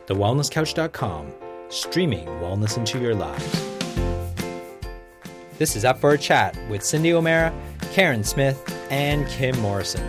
thewellnesscouch.com, streaming wellness into your lives. This is Up for a Chat with Cyndi O'Meara, Carren Smith, and Kim Morrison.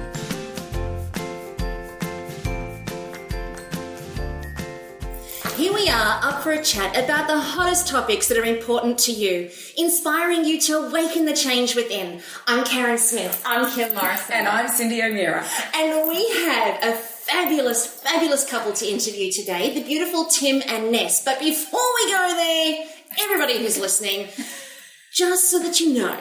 Here we are, up for a chat about the hottest topics that are important to you, inspiring you to awaken the change within. I'm Carren Smith. I'm Kim Morrison. And I'm Cyndi O'Meara. And we have a fabulous couple to interview today, the beautiful Tim and Ness. But before we go there, everybody who's listening, just so that you know,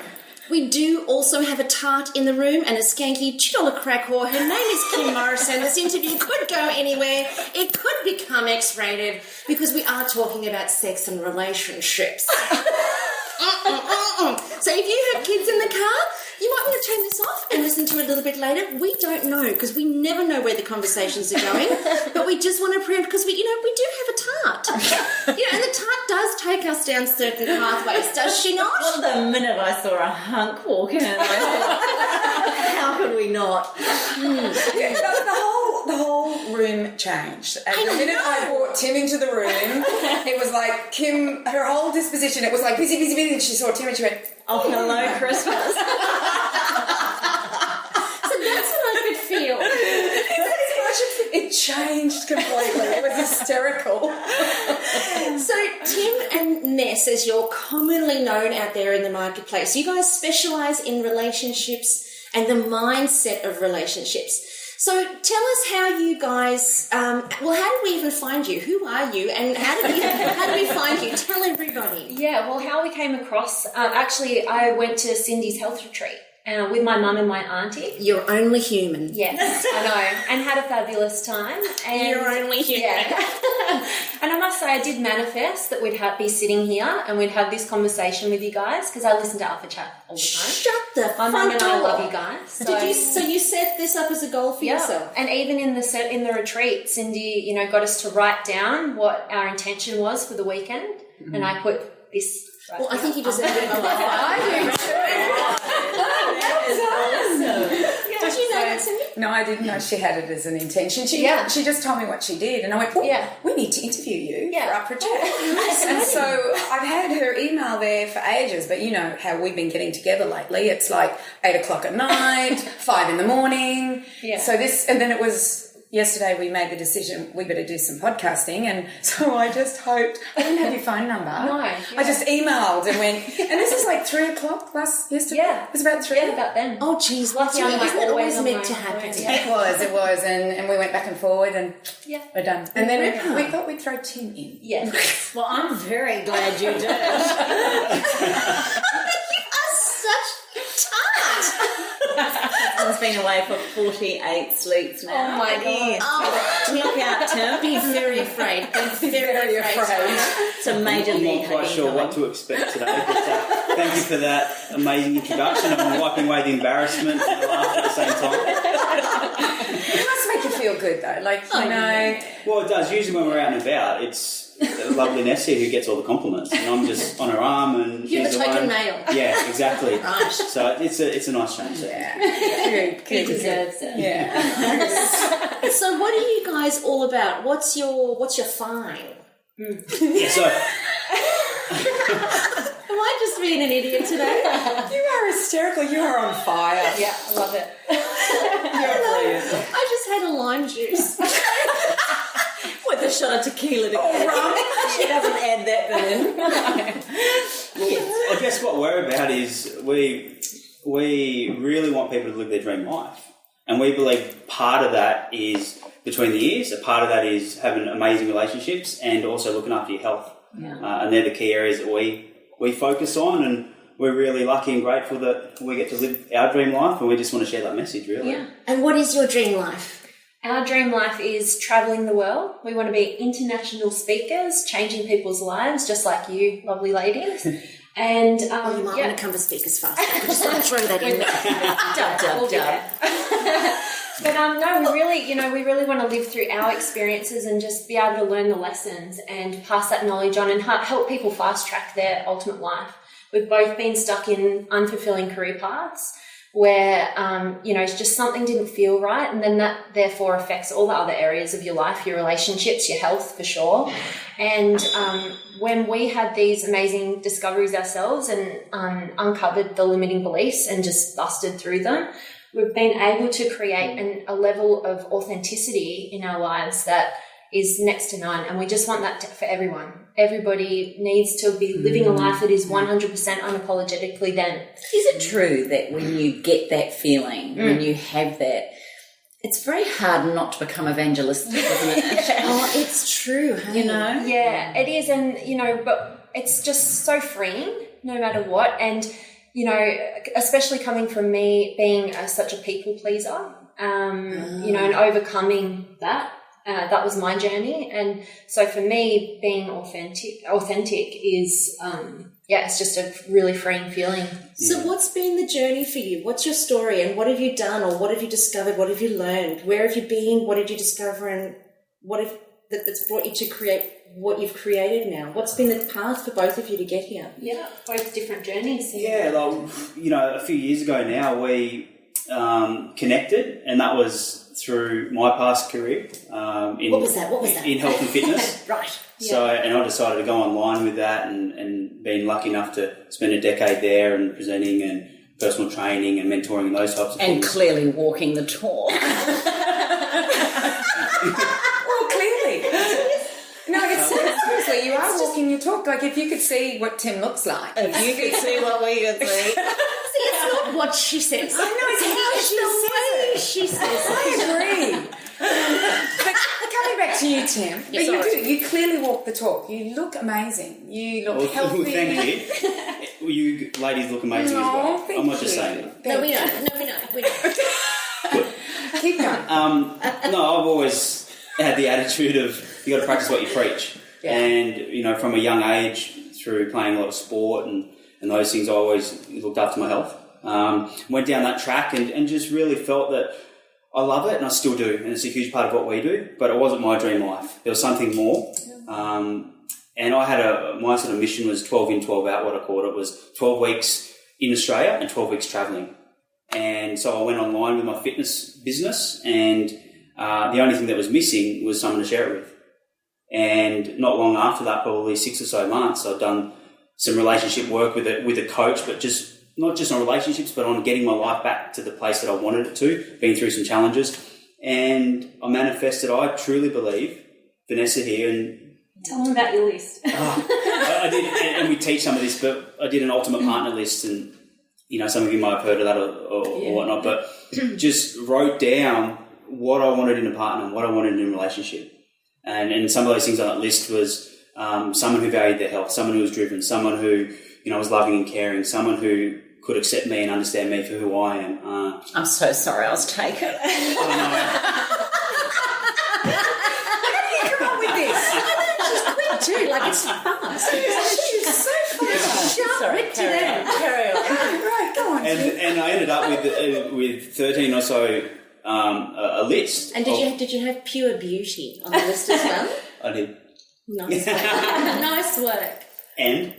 we do also have a tart in the room and a skanky $2 crack whore. Her name is Kim Morrison. This interview could go anywhere. It could become X-rated because we are talking about sex and relationships. So if you have kids in the car, you might want to turn this off and listen to it a little bit later. We don't know because we never know where the conversations are going, but we just want to preempt because we do have a tart. And the tart does take us down certain pathways, does she not? Well, the minute I saw a hunk walk in, I thought, how could we not? Yeah, the whole room changed. At the minute I brought Tim into the room, it was like Kim, her whole disposition, it was like busy. And she saw Tim and she went, oh, hello, Christmas. So that's what I could feel. It changed completely. It was hysterical. So Tim and Ness, as you're commonly known out there in the marketplace, you guys specialise in relationships and the mindset of relationships. So tell us how you guys, how did we even find you? Who are you? And how did we find you? Tell everybody. Yeah, well, how we came across, actually, I went to Cindy's health retreat with my mum and my auntie. You're only human. Yes, I know, and had a fabulous time. And you're only human. Yeah. And I must say, I did manifest that we'd be sitting here and we'd have this conversation with you guys because I listen to Alpha Chat all the time. Shut the My front mum and I door. love you guys. So you set this up as a goal for yourself? And even in the retreat, Cyndi, got us to write down what our intention was for the weekend, and I put this. Right I think you deserve it in my life. I do too. Did you know that, Cyndi? No, I didn't know she had it as an intention. She just told me what she did, and I went, we need to interview you for Up for a Chat. And so I've had her email there for ages, but you know how we've been getting together lately. It's like 8:00 at night, 5 in the morning. Yeah. So and then it was yesterday we made the decision we better do some podcasting, and so I just hoped, I didn't have your phone number. No. Yeah. I just emailed and went, and this is like 3:00 yesterday? Yeah. It was about 3? Yeah, about then. Oh, geez. Lucky I'm Isn't it always on meant my to happen? phone. Yeah. It was, and we went back and forward, and we're done. And then we thought we'd throw Tim in. Yeah. Well, I'm very glad you did. You are such a tart. Husband's been away for 48 sleeps now. Oh, my God. Look out, Tim. Be very afraid. Be very afraid. It's a major I'm thing. not quite sure what to expect today, but thank you for that amazing introduction. I'm wiping away the embarrassment and the laugh at the same time. It must make you feel good, though. Like, Well, it does. Usually when we're out and about, it's the lovely Ness here who gets all the compliments, and I'm just on her arm, and You're she's the token alone. male. Yeah, exactly. Right. So it's a nice change. He deserves it. Yeah. So what are you guys all about? What's your fine? So Am I just being an idiot today? You are hysterical. You are on fire. Yeah, I love it. You're brilliant. I just had a lime juice. With a shot of tequila to go. She doesn't add that bit in. I guess what we're about is we really want people to live their dream life. And we believe part of that is between the ears, a part of that is having amazing relationships and also looking after your health. Yeah. And they're the key areas that we focus on, and we're really lucky and grateful that we get to live our dream life, and we just want to share that message, really. Yeah. And what is your dream life? Our dream life is travelling the world. We want to be international speakers, changing people's lives, just like you, lovely ladies. And You might want to come to speakers fast. I just want to throw that in there. Dub. But no, we really want to live through our experiences and just be able to learn the lessons and pass that knowledge on and help people fast track their ultimate life. We've both been stuck in unfulfilling career paths. where, just something didn't feel right. And then that therefore affects all the other areas of your life, your relationships, your health for sure. And when we had these amazing discoveries ourselves and uncovered the limiting beliefs and just busted through them, we've been able to create a level of authenticity in our lives that is next to none. And we just want that for everyone. Everybody needs to be living a life that is 100% unapologetically them. Is it true that when you get that feeling, when you have that, it's very hard not to become evangelistic, isn't it? Oh, it's true. Hey? Yeah, it is. And, but it's just so freeing no matter what. And, especially coming from me being such a people pleaser, and overcoming that. That was my journey. And so for me, being authentic is, it's just a really freeing feeling. So what's been the journey for you? What's your story and what have you done or what have you discovered? What have you learned? Where have you been? What did you discover? And that's brought you to create what you've created now? What's been the path for both of you to get here? Yeah, both different journeys. Yeah, a few years ago now we connected, and that was through my past career. What was that? In health and fitness. Right. So, and I decided to go online with that and been lucky enough to spend a decade there and presenting and personal training and mentoring and those types of things. And clearly walking the talk. Well, clearly. No, seriously, you are walking your talk. Like, if you could see what Tim looks like. If you could see what we could see. It's not what she says. I know, it's how she says it. I agree. But coming back to you, Tim, you clearly walk the talk. You look amazing. You look healthy. Well, thank you. You ladies look amazing as well. I'm not just saying that. No, we know. Keep going. No, I've always had the attitude of you got to practice what you preach. Yeah. And, from a young age through playing a lot of sport and those things, I always looked after my health. Went down that track and just really felt that I love it and I still do. And it's a huge part of what we do, but it wasn't my dream life. There was something more. And I had my sort of mission was 12 in, 12 out, what I called it was 12 weeks in Australia and 12 weeks travelling. And so I went online with my fitness business and the only thing that was missing was someone to share it with. And not long after that, probably 6 or so months, I'd done some relationship work with a coach, but just not just on relationships, but on getting my life back to the place that I wanted it to, been through some challenges. And I manifested, I truly believe, Vanessa here. And tell them about your list. I did, and we teach some of this, but I did an ultimate partner list, and some of you might have heard of that or whatnot, but just wrote down what I wanted in a partner, what I wanted in a relationship. And some of those things on that list was someone who valued their health, someone who was driven, someone who was loving and caring, someone who could accept me and understand me for who I am. I'm so sorry I was taken. How do you come up with this? She's quick too, like it's fast. She's so fast. Sorry, carry on. Right, go on. And I ended up with 13 or so a list. And did you have pure beauty on the list as well? I did. Nice work. Nice work.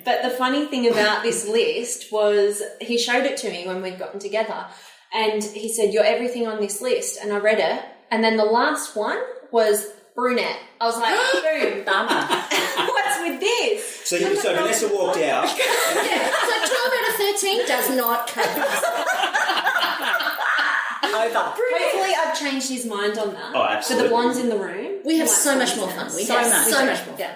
But the funny thing about this list was he showed it to me when we'd gotten together and he said, you're everything on this list. And I read it. And then the last one was brunette. I was like, boom, bummer. What's with this? So Vanessa walked out. Yeah, so 12 out of 13 does not count. Over. Hopefully I've changed his mind on that. Oh, absolutely. For the blondes in the room. We have so much more fun. We have so much more fun.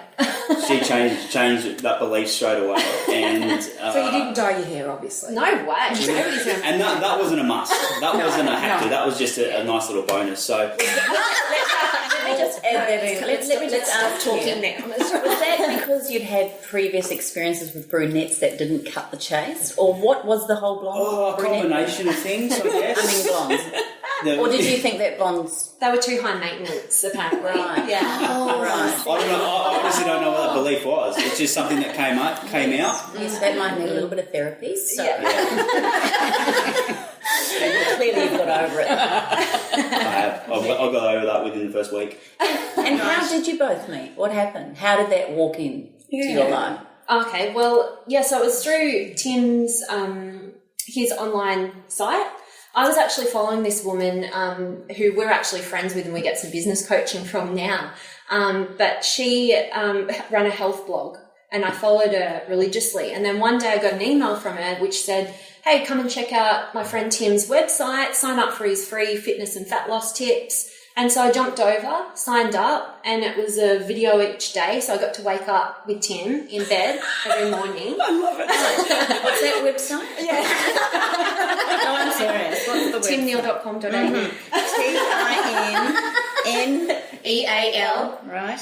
She changed that belief straight away. And so you didn't dye your hair, obviously. No way. Nobody's going to. And that wasn't a must. That wasn't a have to. That was just a nice little bonus. So Let me just add that in. Let's stop talking now. Was that because you'd had previous experiences with brunettes that didn't cut the chase? Or what was the whole blonde? a combination of things, I guess. I mean blondes. Or did you think that blondes... They were too high maintenance, apparently. Right. Yeah. Oh, right. I don't know. I honestly don't know what that belief was. It's just something that came out. Yes, that might need a little bit of therapy. So. Yeah. Clearly you've got over it. I have. I got over that within the first week. And how did you both meet? What happened? How did that walk in to your life? Okay, well, yeah, so it was through Tim's, his online site. I was actually following this woman who we're actually friends with and we get some business coaching from now. But she ran a health blog and I followed her religiously. And then one day I got an email from her which said, hey, come and check out my friend Tim's website, sign up for his free fitness and fat loss tips. And so I jumped over, signed up, and it was a video each day. So I got to wake up with Tim in bed every morning. I love it. What's that website? Yeah. No, I'm serious. What's the website? timneal.com.au. TIMNEAL Right.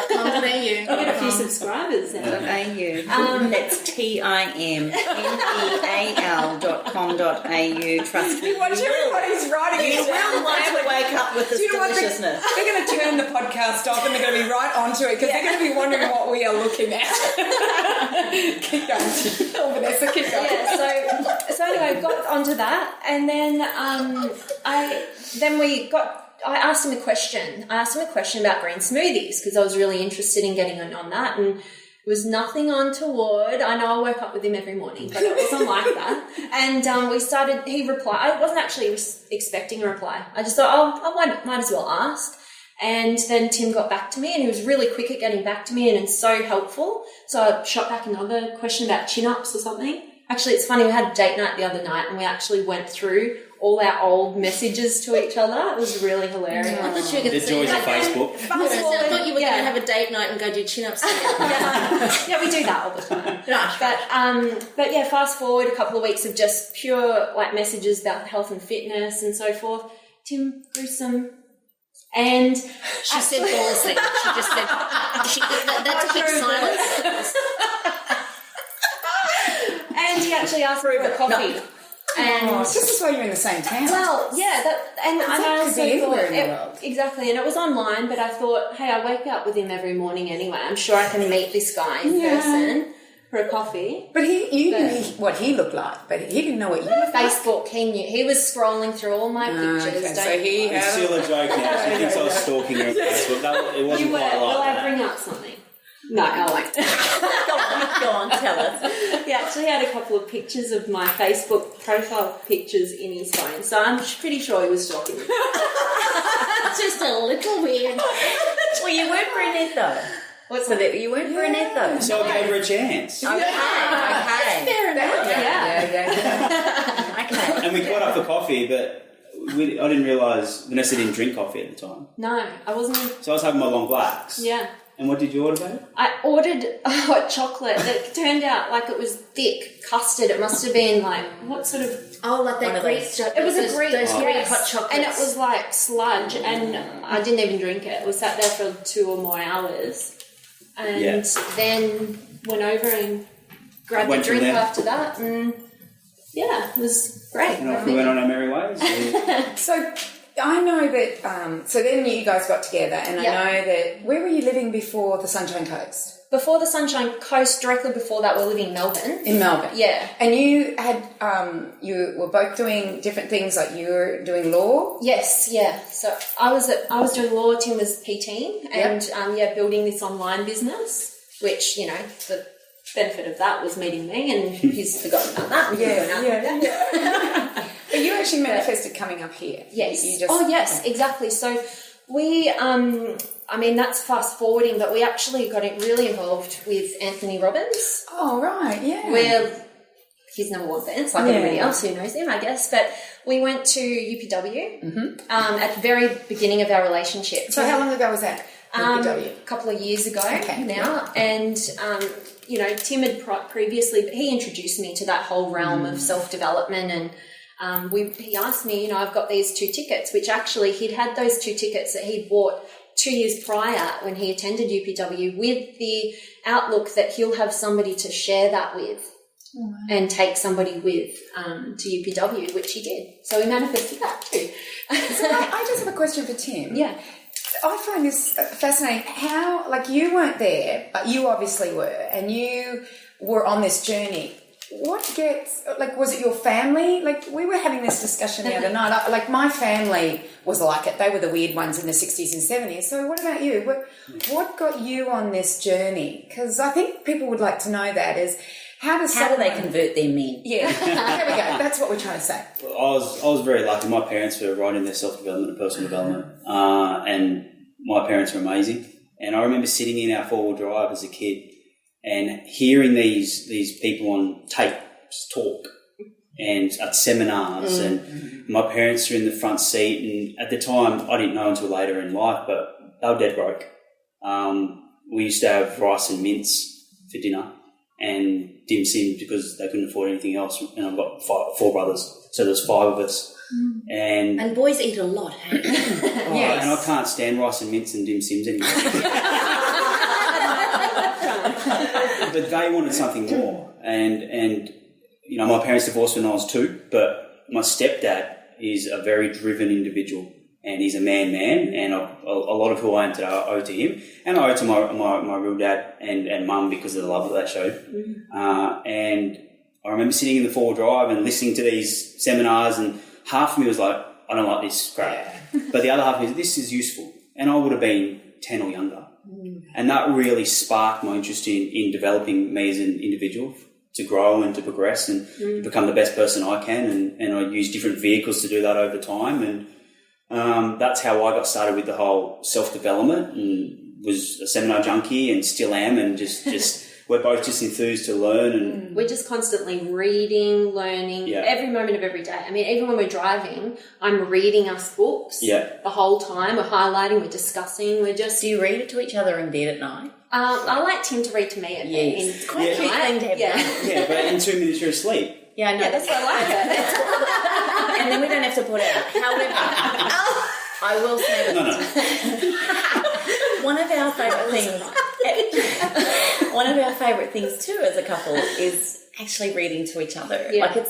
.com.au. I've got a few subscribers now. .au. That's TIMNEAL.com.au. Trust me. Watch everybody's writing You it down. will want to wake up with this Do you know what? deliciousness. They're going to turn the podcast off and they're going to be right onto it because they're going to be wondering what we are looking at. Keep going. Oh, Vanessa, keep going. Yeah, so anyway, got onto that, and then I asked him a question. I asked him a question about green smoothies because I was really interested in getting on that, and it was nothing untoward. I know I woke up with him every morning, but it wasn't like that. And he replied. I wasn't actually expecting a reply. I just thought, I might as well ask. And then Tim got back to me and he was really quick at getting back to me and so helpful. So I shot back another question about chin-ups or something. Actually, it's funny, we had a date night the other night and we actually went through all our old messages to each other. It was really hilarious. I thought you were going The to joys say of Facebook. I thought you were going to have a date night and go do chin-ups together. Yeah, we do that all the time. Right. But yeah, fast forward a couple of weeks of just pure like messages about health and fitness and so forth. Tim grew some, and She said balls then. She just said, that's a quick silence. and he actually asked for a coffee. And This is why you're in the same town. well, yeah, and I could also be anywhere in the thought world. exactly, and it was online. But I thought, hey, I wake up with him every morning anyway. I'm sure I can meet this guy in person for a coffee. But you knew what he looked like, but he didn't know what you looked like. Facebook, he knew. He was scrolling through all my pictures. okay, so don't he you? It's still a joke now. She thinks I was stalking her on Facebook. It wasn't You were. quite Will like I that. bring up something? No, I won't. Go on, tell us. He actually had a couple of pictures of my Facebook profile pictures in his phone, so I'm pretty sure he was stalking me. Just a little weird. Well, you weren't brunette though. What's So that? that you weren't brunette though. So I gave her a chance. Okay. Fair enough. Yeah. Okay. And we caught up for coffee, but I didn't realise Vanessa didn't drink coffee at the time. No, I wasn't. So I was having my long blacks. Yeah. And what did you order, babe? I ordered a hot chocolate that turned out like it was thick custard. It must have been like, what sort of... Oh, like One that of Greek those. chocolate. It was a Greek hot chocolate. and it was like sludge, and I didn't even drink it. It was sat there for 2 or more hours, and then went over and grabbed Went a from drink there. after that, and yeah, it was great. And off we went on our merry ways. So I know that, so then you guys got together, and I know that, where were you living before the Sunshine Coast? Before the Sunshine Coast, directly before that, we were living in Melbourne. In Melbourne. Yeah. And you had, you were both doing different things, like you were doing law? Yes, yeah. So I was doing law, Tim was PT, and building this online business, which, you know, the benefit of that was meeting me, and he's forgotten about that. Yeah. But you actually manifested coming up here. Yes. You just, yes, exactly. So we, that's fast forwarding, but we actually got really involved with Anthony Robbins. Oh, right, yeah. We're his number one fans, like everybody else who knows him, I guess. But we went to UPW at the very beginning of our relationship. So how long ago was that? UPW? A couple of years ago now. And, Tim had previously, but he introduced me to that whole realm of self-development, and he asked me, I've got these 2 tickets, which actually he'd had those 2 tickets that he'd bought 2 years prior when he attended UPW, with the outlook that he'll have somebody to share that with and take somebody with to UPW, which he did. So we manifested that too. So I just have a question for Tim. Yeah. I find this fascinating. How, you weren't there, but you obviously were, and you were on this journey. What gets, was it your family? We were having this discussion the other night. My family was like it. They were the weird ones in the 60s and 70s. So what about you? What got you on this journey? Because I think people would like to know that, is How do they convert their men? Yeah, there we go. That's what we're trying to say. I was very lucky. My parents were right in their self-development and personal development, and my parents were amazing. And I remember sitting in our four-wheel drive as a kid and hearing these people on tape talk and at seminars, and my parents were in the front seat. And at the time, I didn't know until later in life, but they were dead broke. We used to have rice and mince for dinner and dim sum because they couldn't afford anything else. And I've got four brothers, so there's five of us. And boys eat a lot, hey? Yes. And I can't stand rice and mince and dim sims anymore. But they wanted something more. And you know, my parents divorced when I was 2, but my stepdad is a very driven individual. And he's a man, and a lot of who I am today I owe to him, and I owe to my real dad and mum because of the love that they showed. And I remember sitting in the four-wheel drive and listening to these seminars, and half of me was like, I don't like this crap, but the other half is this is useful, and I would have been 10 or younger, and that really sparked my interest in developing me as an individual to grow and to progress and to become the best person I can, and I use different vehicles to do that over time. And that's how I got started with the whole self-development, and was a seminar junkie and still am, and just we're both just enthused to learn. And we're just constantly reading, learning every moment of every day. I mean, even when we're driving, I'm reading us books the whole time. We're highlighting, we're discussing, we're just... Do you read it to each other in bed at night? I like Tim to read to me at bed. It's quite a cute thing to have. Yeah, but in 2 minutes you're asleep. Yeah, I know. Yeah, that's why I like it. And then we don't have to put it out. However, I will say that one of our favourite things too as a couple is actually reading to each other. Yeah. Like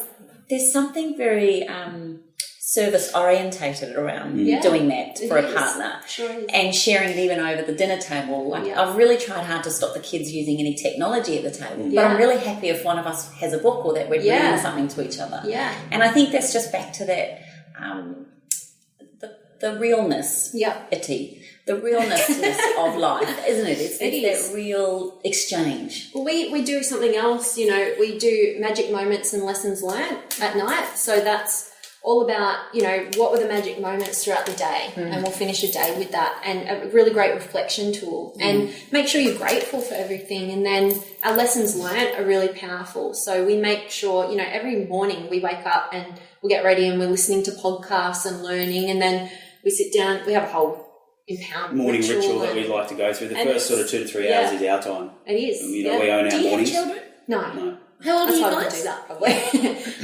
there's something very service orientated around doing that for a partner. Sure is. And sharing it even over the dinner table. Like I've really tried hard to stop the kids using any technology at the table, but I'm really happy if one of us has a book or that we're reading something to each other. Yeah. And I think that's just back to that the realness, the realness of life, isn't it? It's that real exchange. Well, we do something else, you know, we do magic moments and lessons learned at night. So that's all about, you know, what were the magic moments throughout the day, and we'll finish a day with that, and a really great reflection tool, and make sure you're grateful for everything. And then our lessons learned are really powerful. So we make sure, you know, every morning we wake up and we get ready and we're listening to podcasts and learning, and then we sit down, we have a whole empowerment morning ritual that we'd like to go through. The first sort of 2 to 3 hours is our time. It is. You know, we own our mornings. Do you have children? No. How old are you That's why I guys? do that, probably.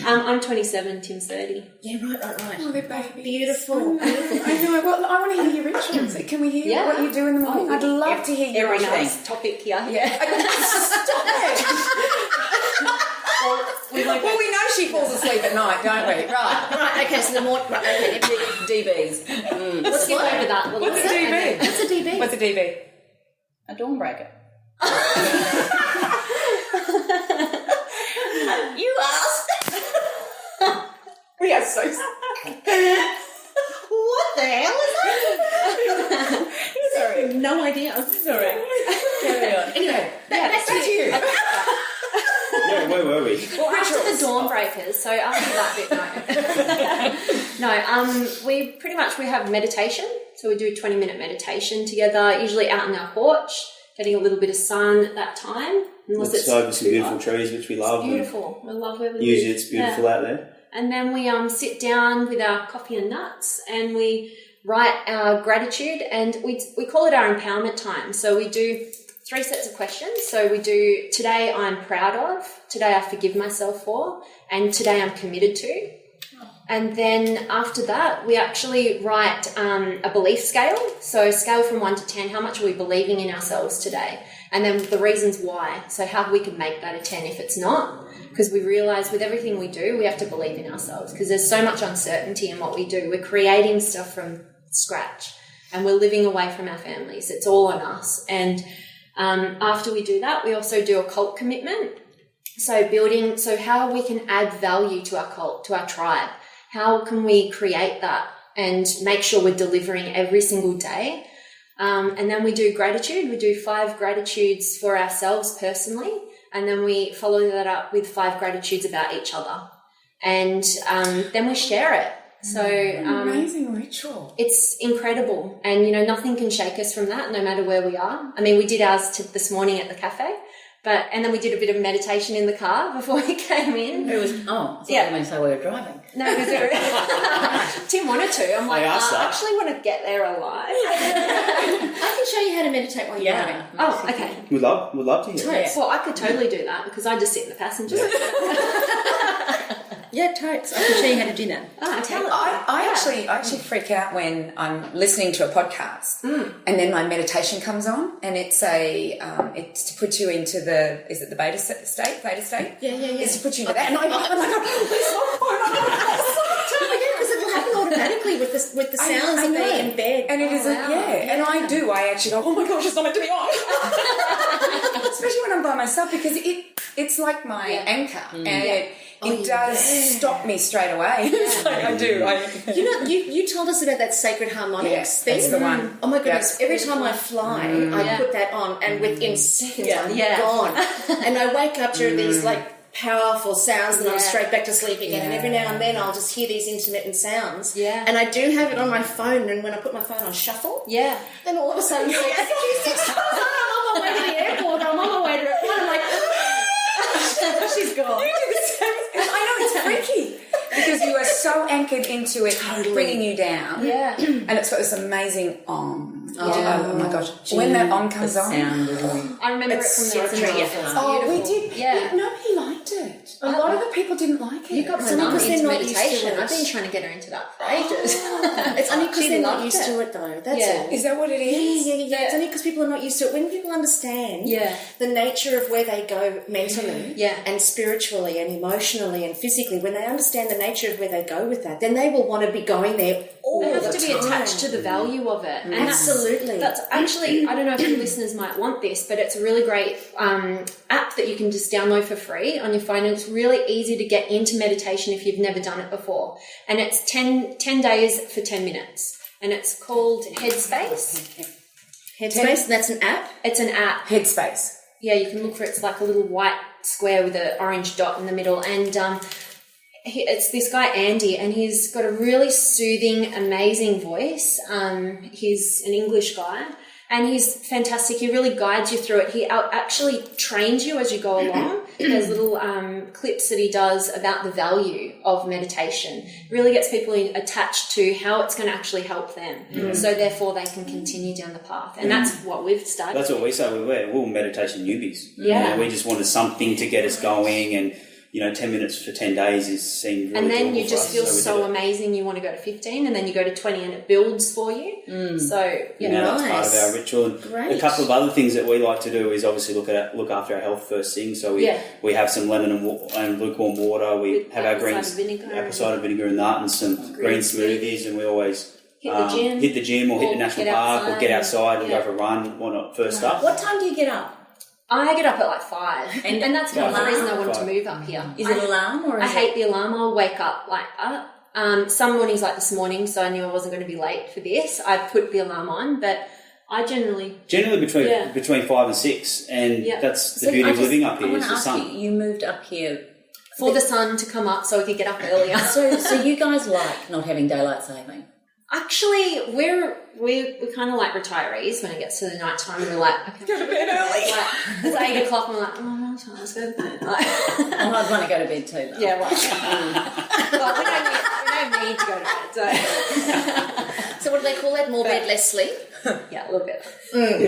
I'm 27, Tim's 30. Yeah, right. Oh, they're babies. Beautiful. I know. Well, I want to hear your rituals. Can we hear what you do in the morning? I'd love to hear your Every rituals. nice topic here. Yeah. Stop it. Well, we know she falls asleep at night, don't we? Right, okay, so the more... Right, okay, DBs. Let's skip over that. What's a DB? What's a DB? What's a DB? A dawnbreaker. You asked? We are so... What the hell is that? Sorry. No idea. Sorry. Carry on. Anyway, back to you. Yeah, where were we? Well, after the Dawnbreakers, so after that bit, no. We pretty much, we have meditation. So we do a 20-minute meditation together, usually out on our porch, getting a little bit of sun at that time. Unless it's over some beautiful trees, which we love. It's beautiful. We love where we live. Usually it's beautiful out there. And then we sit down with our coffee and nuts, and we write our gratitude, and we call it our empowerment time. So we do 3 sets of questions. So we do, today I'm proud of, today I forgive myself for, and today I'm committed to. And then after that, we actually write a belief scale. So a scale from 1 to 10, how much are we believing in ourselves today? And then the reasons why. So how we can make that a 10 if it's not. Because we realise with everything we do, we have to believe in ourselves, because there's so much uncertainty in what we do. We're creating stuff from scratch, and we're living away from our families. It's all on us. And after we do that, we also do a cult commitment. So how we can add value to our cult, to our tribe. How can we create that and make sure we're delivering every single day? And then we do gratitude. We do 5 gratitudes for ourselves personally. and then we follow that up with 5 gratitudes about each other, and then we share it. So amazing ritual. It's incredible, and you know, nothing can shake us from that, no matter where we are. I mean, we did ours this morning at the cafe, and then we did a bit of meditation in the car before we came in. It was I'm going to say we were driving. No, because Tim wanted to. I'm like, I actually want to get there alive. I can show you how to meditate while you're driving. Oh, okay. We'd love to hear it. Well, I could totally do that because I just sit in the passenger. Yeah, totes. I can show you how to do that. I actually freak out when I'm listening to a podcast and then my meditation comes on, and it's it's to put you into the beta state? Yeah. It's to put you into that, and I'm like, because it will happen automatically with the sounds that they embed. And it is and I do. I actually go, oh my gosh, it's not meant to be on. Especially when I'm by myself, because it's like my anchor, and it does stop me straight away. I do. You know, you told us about that sacred harmonics thing. That's the one. Oh my goodness! Every time I fly, I put that on, and within seconds I'm gone, and I wake up to these like powerful sounds, and I'm straight back to sleep again. And every now and then I'll just hear these intermittent sounds. Yeah. And I do have it on my phone, and when I put my phone on shuffle, then all of a sudden I'm on my way to the airport. I'm on my way to it. I'm like, she's gone. You do the same. I know, it's freaky because you are so anchored into it, bringing you down. Yeah. And it's got this amazing oh my gosh. When that comes on. I remember it from the retreat. We did. Yeah. Nobody liked it. A lot of the people didn't like it. You got my mum into meditation. I've been trying to get her into that for ages. It's only because they're not used to it, though. That's all. Is that what it is? Yeah. It's only because people are not used to it. When people understand the nature of where they go mentally and spiritually and emotionally and physically, when they understand the nature of where they go with that, then they will want to be going there all the time. They have to be attached to the value of it. And absolutely. That's actually, I don't know if your listeners might want this, but it's a really great app that you can just download for free on your phone. And it's really easy to get into meditation if you've never done it before. And it's 10 days for 10 minutes. And it's called Headspace. Headspace, that's an app? It's an app. Headspace. Yeah, you can look for it. It's like a little white square with an orange dot in the middle. And it's this guy, Andy, and he's got a really soothing, amazing voice. He's an English guy, and he's fantastic. He really guides you through it. He actually trains you as you go along. There's little clips that he does about the value of meditation. It really gets people attached to how it's going to actually help them. So therefore they can continue down the path. And that's what we've started. That's what we say. We're meditation newbies. Yeah. You know, we just wanted something to get us going, and 10 minutes for 10 days seemed really and then doable you just feel so amazing. You want to go to 15, and then you go to 20, and it builds for you. So, that's part of our ritual. And a couple of other things that we like to do is obviously look after our health first thing. So we have some lemon and lukewarm water. We have our apple cider vinegar and that, and some green smoothies, and we always hit the gym or hit the national park or get outside and go for a run. Why not first up? What time do you get up? I get up at like 5, and that's part of the reason I wanted to move up here. Is it alarm or? I hate the alarm. I'll wake up like up. Some mornings like this morning, so I knew I wasn't going to be late for this. I put the alarm on, but I generally between 5 and 6, and that's the beauty of living up here. Is the sun. You moved up here for the sun to come up, so we could get up earlier. So you guys like not having daylight saving? Actually, we're kind of like retirees when it gets to the night time, and we're like, okay, go to bed early. Like, it's 8 o'clock, and we're like, oh, let's go to bed. I'd want to go to bed too, though. Yeah, right. Well, we don't need to go to bed. So what do they call that? More bed, less sleep? Yeah, a little bit.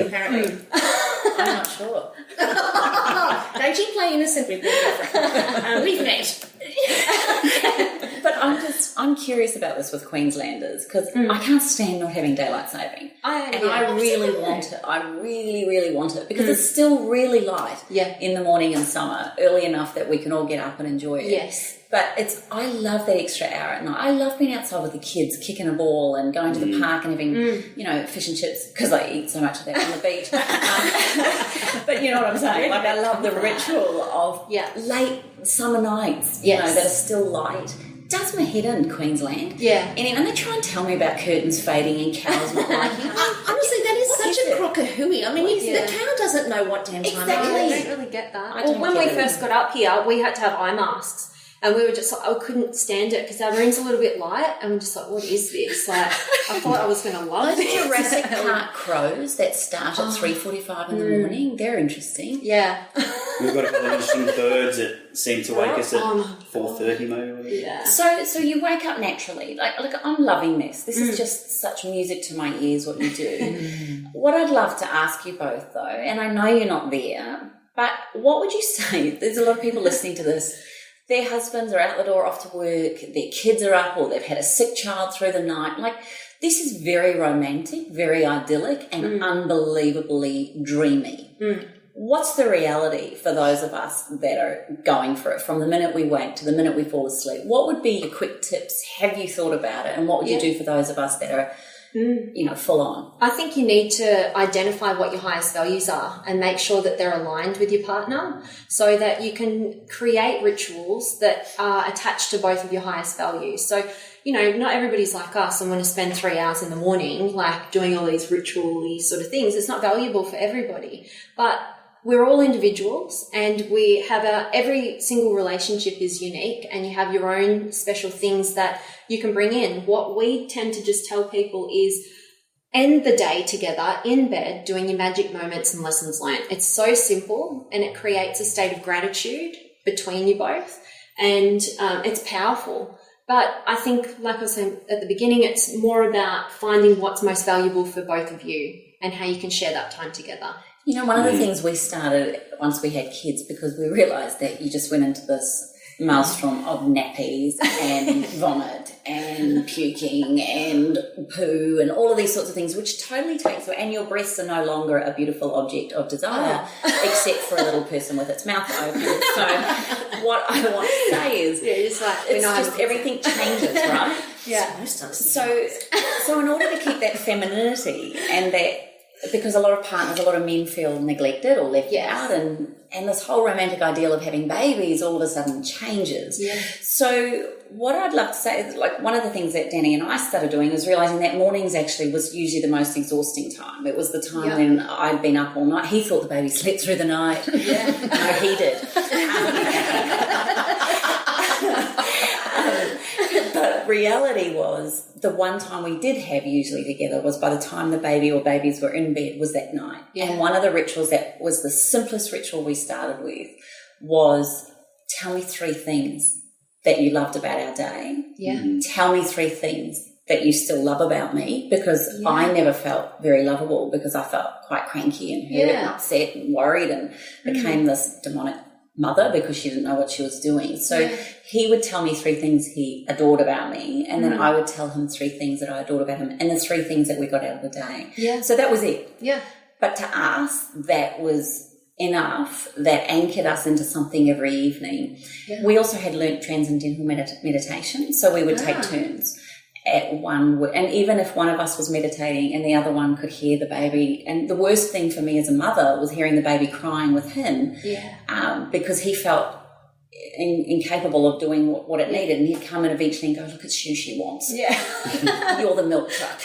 Apparently. I'm not sure. Don't you play innocent with me, girlfriend? We've met. But I'm curious about this with Queenslanders, because I can't stand not having daylight saving. I really want it. I really, really want it, because it's still really light in the morning in summer, early enough that we can all get up and enjoy it. Yes. But I love that extra hour at night. I love being outside with the kids, kicking a ball and going to the park and having, fish and chips, because I eat so much of that on the beach. But you know what I'm saying? Like, I love the ritual of late summer nights, that are still light. Does my head in Queensland. Yeah. And they try and tell me about curtains fading and cows not liking. Honestly, that is such a crock of hooey. I mean, the cow doesn't know what damn time it I is. don't really get that. I Well, don't when get we it. first got up here, we had to have eye masks. And we were just like, I couldn't stand it because our room's a little bit light. And we're just like, what is this? Like, I thought I was going to love Those this. Jurassic Park crows that start at 3:45 in the morning, they're interesting. Yeah. We've got a collection of birds that seem to wake us at 4:30 maybe. Or whatever. Yeah. So you wake up naturally. Like I'm loving this. This is just such music to my ears, what you do. What I'd love to ask you both, though, and I know you're not there, but what would you say? There's a lot of people listening to this. Their husbands are out the door off to work, their kids are up, or they've had a sick child through the night. Like, this is very romantic, very idyllic, and unbelievably dreamy. What's the reality for those of us that are going for it from the minute we wake to the minute we fall asleep? What would be your quick tips? Have you thought about it? And what would you do for those of us that are, full on? I think you need to identify what your highest values are and make sure that they're aligned with your partner so that you can create rituals that are attached to both of your highest values. So, not everybody's like us and want to spend 3 hours in the morning, like doing all these ritual-y sort of things. It's not valuable for everybody, but we're all individuals and we have every single relationship is unique and you have your own special things that you can bring in. What we tend to just tell people is end the day together in bed doing your magic moments and lessons learned. It's so simple and it creates a state of gratitude between you both and it's powerful. But I think, like I was saying at the beginning, it's more about finding what's most valuable for both of you and how you can share that time together. One of the things we started once we had kids, because we realised that you just went into this maelstrom of nappies and vomit and puking and poo and all of these sorts of things, which totally takes away, and your breasts are no longer a beautiful object of desire, except for a little person with its mouth open. So what I want to say is, it's just everything changes, right? Yeah. So in order to keep that femininity and that, because a lot of partners, a lot of men feel neglected or left out, and this whole romantic ideal of having babies all of a sudden changes. Yeah. So what I'd love to say is, like, one of the things that Danny and I started doing is realising that mornings actually was usually the most exhausting time. It was the time when I'd been up all night. He thought the baby slept through the night. Yeah. No, he did. But reality was, the one time we did have usually together was by the time the baby or babies were in bed was that night. Yeah. And one of the rituals that was the simplest ritual we started with was, tell me 3 things that you loved about our day. Yeah. Tell me 3 things that you still love about me, because I never felt very lovable, because I felt quite cranky and hurt and upset and worried and became this demonic mother because she didn't know what she was doing. So he would tell me 3 things he adored about me, and then I would tell him 3 things that I adored about him, and the 3 things that we got out of the day. Yeah. So that was it. Yeah. But to us, that was enough, that anchored us into something every evening. Yeah. We also had learnt transcendental meditation, so we would take turns. At one, and even if one of us was meditating and the other one could hear the baby, and the worst thing for me as a mother was hearing the baby crying with him, because he felt incapable of doing what it needed, and he'd come in eventually and go, look, it's you she wants. Yeah. You're the milk truck.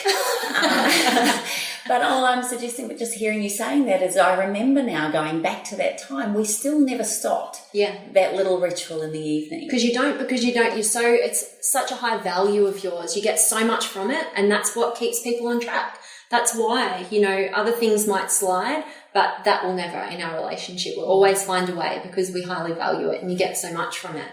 But all I'm suggesting, but just hearing you saying that, is I remember now going back to that time, we still never stopped that little ritual in the evening. Because it's such a high value of yours. You get so much from it, and that's what keeps people on track. That's why, other things might slide, but that will never in our relationship. We'll always find a way because we highly value it and you get so much from it.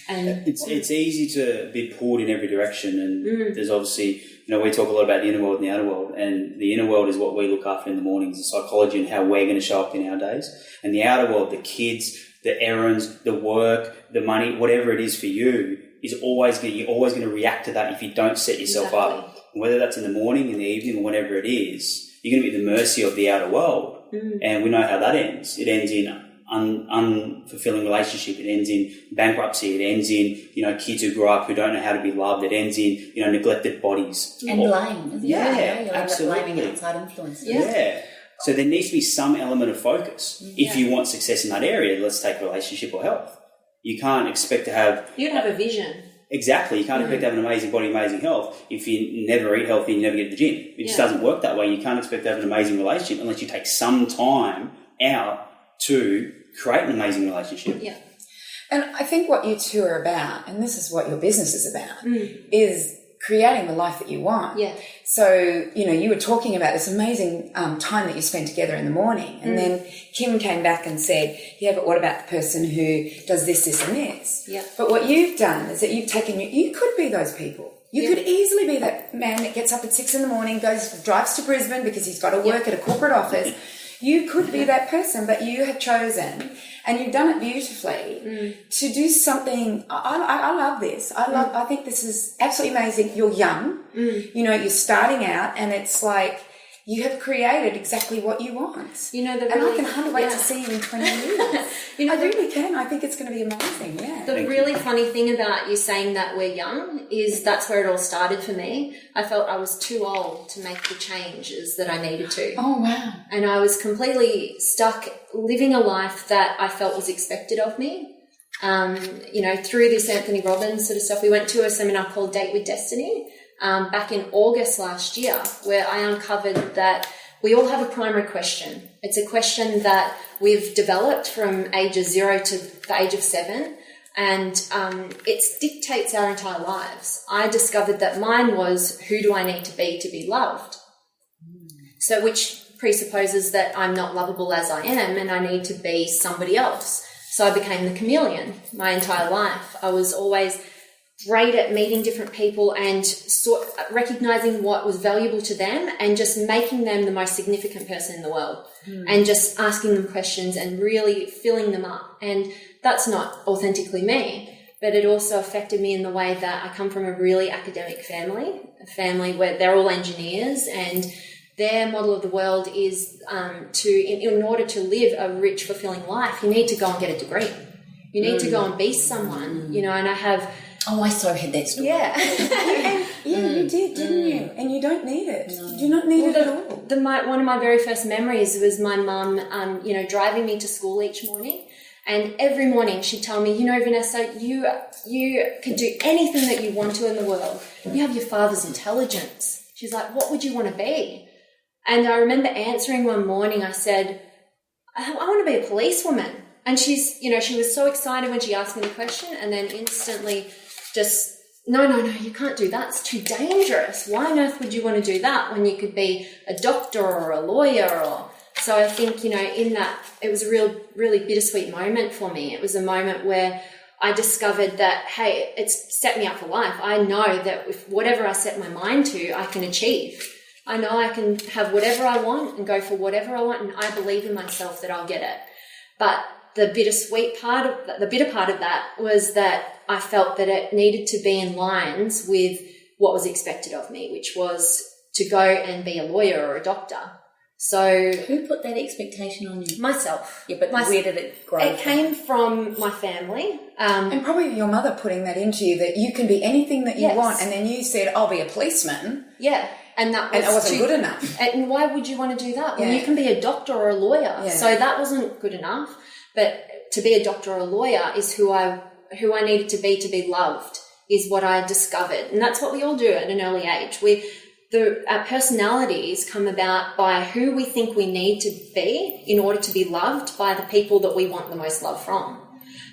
And it's easy to be pulled in every direction, and there's obviously, we talk a lot about the inner world and the outer world, and the inner world is what we look after in the mornings, the psychology and how we're going to show up in our days. And the outer world, the kids, the errands, the work, the money, whatever it is for you, you're always going to react to that if you don't set yourself up. Whether that's in the morning, in the evening, or whenever it is, you're going to be at the mercy of the outer world. And we know how that ends. It ends in unfulfilling relationship. It ends in bankruptcy. It ends in, kids who grow up who don't know how to be loved. It ends in, neglected bodies. And blame. Yeah, absolutely. Blaming outside influences. Yeah. So there needs to be some element of focus. If you want success in that area, let's take relationship or health. You can't expect to have... You'd have a vision. Exactly. You can't expect to have an amazing body, amazing health if you never eat healthy and you never get to the gym. It just doesn't work that way. You can't expect to have an amazing relationship unless you take some time out to create an amazing relationship. Yeah. And I think what you two are about, and this is what your business is about, is creating the life that you want. Yeah. So, you were talking about this amazing time that you spend together in the morning. And then Kim came back and said, yeah, but what about the person who does this, this and this? Yeah. But what you've done is that you've taken, you could be those people. You could easily be that man that gets up at 6 a.m, drives to Brisbane because he's got to work at a corporate office. You could be that person, but you have chosen, and you've done it beautifully, to do something. I love this. I think this is absolutely amazing. You're young, you're starting out, and it's like you have created exactly what you want. And I can hardly wait to see you in 20 years. I really can. I think it's going to be amazing. Yeah. The really funny thing about you saying that we're young is that's where it all started for me. I felt I was too old to make the changes that I needed to. Oh, wow. And I was completely stuck living a life that I felt was expected of me. Through this Anthony Robbins sort of stuff, we went to a seminar called Date with Destiny back in August last year, where I uncovered that we all have a primary question. It's a question that we've developed from ages 0 to the age of 7, and it dictates our entire lives. I discovered that mine was, who do I need to be loved? So which presupposes that I'm not lovable as I am and I need to be somebody else. So I became the chameleon my entire life. I was always great at meeting different people and recognizing what was valuable to them and just making them the most significant person in the world and just asking them questions and really filling them up. And that's not authentically me, but it also affected me in the way that I come from a really academic family, a family where they're all engineers, and their model of the world is in order to live a rich, fulfilling life, you need to go and get a degree. You need to go and be someone, and I have... Oh, I so had that story. Yeah. You did, didn't you? And you don't need it. No. You do not need it at all. One of my very first memories was my mum, driving me to school each morning. And every morning she'd tell me, Vanessa, you could do anything that you want to in the world. You have your father's intelligence. She's like, what would you want to be? And I remember answering one morning, I said, I want to be a policewoman. And she was so excited when she asked me the question, and then instantly just, no, you can't do that. It's too dangerous. Why on earth would you want to do that when you could be a doctor or a lawyer? So I think, in that, it was a really bittersweet moment for me. It was a moment where I discovered that, hey, it's set me up for life. I know that if whatever I set my mind to, I can achieve. I know I can have whatever I want and go for whatever I want, and I believe in myself that I'll get it. But the bitter part of that was that I felt that it needed to be in lines with what was expected of me, which was to go and be a lawyer or a doctor. So who put that expectation on you? Myself. Yeah, but where did it grow It came from my family. And probably your mother putting that into you, that you can be anything that you want, and then you said, I'll be a policeman. Yeah. And it wasn't good enough. And why would you want to do that? Well, you can be a doctor or a lawyer. Yeah. So that wasn't good enough. But to be a doctor or a lawyer is who I needed to be loved, is what I discovered. And that's what we all do at an early age. Our personalities come about by who we think we need to be in order to be loved by the people that we want the most love from.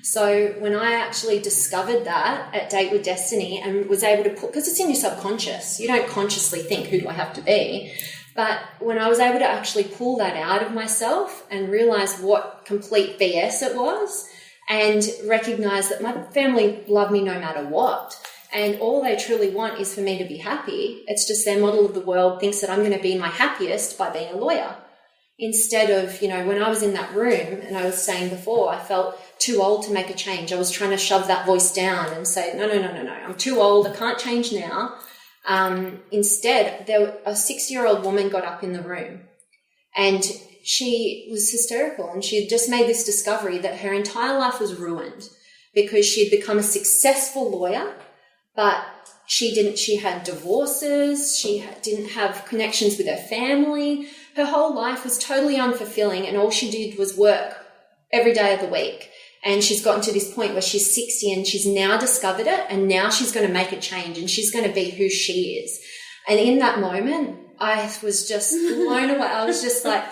So when I actually discovered that at Date with Destiny and was able to because it's in your subconscious, you don't consciously think, who do I have to be? But when I was able to actually pull that out of myself and realize what complete BS it was, and recognize that my family love me no matter what, and all they truly want is for me to be happy. It's just their model of the world thinks that I'm going to be my happiest by being a lawyer. Instead of, when I was in that room, and I was saying before, I felt too old to make a change. I was trying to shove that voice down and say, no, I'm too old. I can't change now. Instead, a 6-year-old woman got up in the room, and she was hysterical, and she had just made this discovery that her entire life was ruined because she had become a successful lawyer, but she had divorces, she didn't have connections with her family. Her whole life was totally unfulfilling, and all she did was work every day of the week. And she's gotten to this point where she's 60 and she's now discovered it, and now she's going to make a change and she's going to be who she is. And in that moment, I was just blown away. I was just like,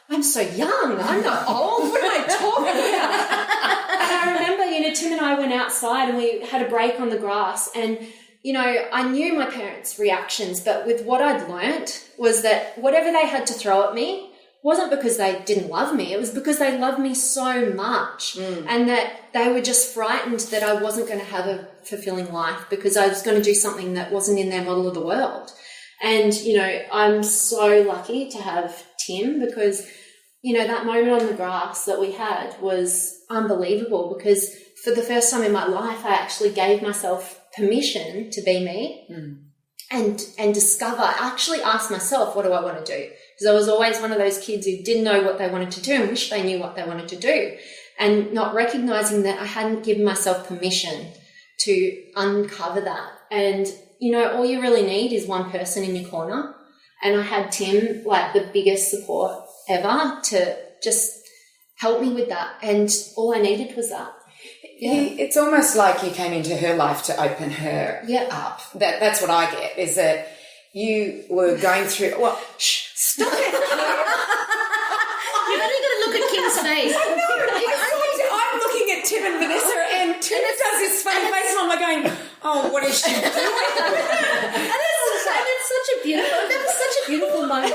I'm so young. I'm not old. What am I talking about? And I remember, Tim and I went outside and we had a break on the grass, and I knew my parents' reactions, but with what I'd learnt was that whatever they had to throw at me wasn't because they didn't love me. It was because they loved me so much, and that they were just frightened that I wasn't going to have a fulfilling life because I was going to do something that wasn't in their model of the world. And, I'm so lucky to have Tim because, that moment on the grass that we had was unbelievable, because for the first time in my life, I actually gave myself permission to be me and discover. I actually asked myself, what do I want to do? Because I was always one of those kids who didn't know what they wanted to do and wished they knew what they wanted to do, and not recognizing that I hadn't given myself permission to uncover that. And, all you really need is one person in your corner. And I had Tim, like the biggest support ever, to just help me with that. And all I needed was that. Yeah. It's almost like you came into her life to open her up. That's what I get, is that you were going through... Well, stop it. You've only got to look at Kim's face. I'm looking at Tim and Vanessa, and Tim does this funny face, and I'm like going, oh, what is she doing? That was such a beautiful moment.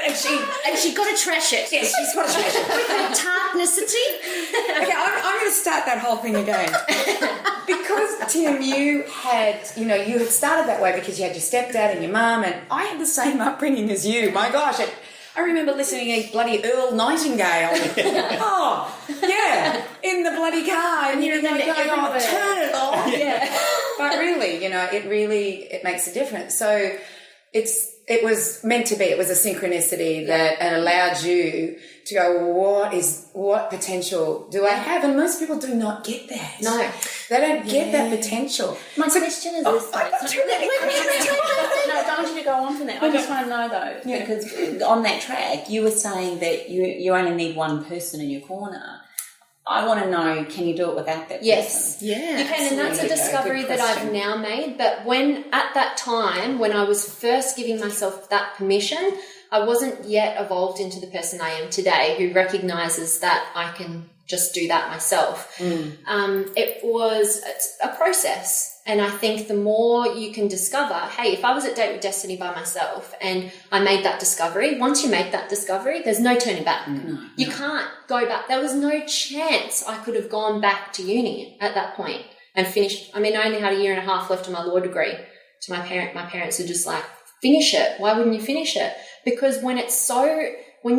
And she got to trash it. Yes, she's got to trash it. With her tartnicity. Okay, I'm going to start that whole thing again. Because, Tim, you had started that way because you had your stepdad and your mum, and I had the same upbringing as you. My gosh, I remember listening to bloody Earl Nightingale. Oh, yeah, in the bloody car, and you're like, oh, turn it off. Yeah. But really, it makes a difference. So it was meant to be. It was a synchronicity that allowed you to go, what potential do I have? And most people do not get that. No. They don't get that potential. My question is this, though. No, I don't want you to go on from that. I just want to know, though, because on that track, you were saying that you only need one person in your corner. I want to know, can you do it without that person? Yes. Yeah. You can, and that's a discovery that I've now made. But at that time, when I was first giving myself that permission, I wasn't yet evolved into the person I am today, who recognises that I can just do that myself. It's a process. And I think the more you can discover, hey, if I was at Date with Destiny by myself and I made that discovery, once you make that discovery, there's no turning back. You can't go back. There was no chance I could have gone back to uni at that point and finished. I mean, I only had a year and a half left of my law degree. To my parents were just like, finish it. Why wouldn't you finish it? Because when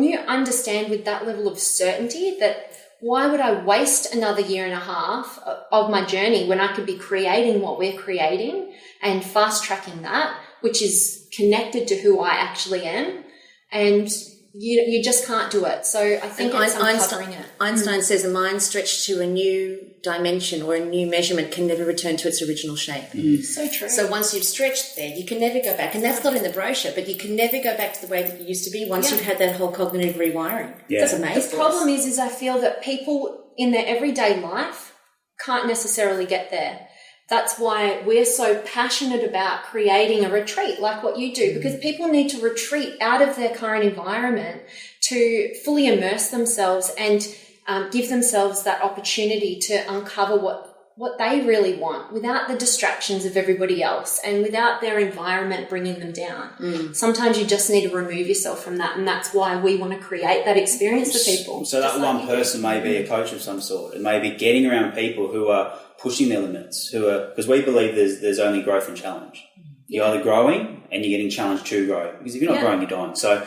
you understand with that level of certainty that, why would I waste another year and a half of my journey when I could be creating what we're creating and fast-tracking that, which is connected to who I actually am? And you just can't do it. So I think it's uncovering it. Einstein says a mind stretched to a new dimension or a new measurement can never return to its original shape. So true. So once you've stretched there, you can never go back. And that's not in the brochure, but you can never go back to the way that you used to be once you've had that whole cognitive rewiring. Yeah. That's amazing. The problem is I feel that people in their everyday life can't necessarily get there. That's why we're so passionate about creating a retreat like what you do, because people need to retreat out of their current environment to fully immerse themselves and give themselves that opportunity to uncover what they really want without the distractions of everybody else and without their environment bringing them down. Sometimes you just need to remove yourself from that, and that's why we want to create that experience for people. So that one person may be a coach of some sort. It may be getting around people who are pushing their limits, because we believe there's only growth and challenge. You're either growing and you're getting challenged to grow, because if you're not growing, you're dying. So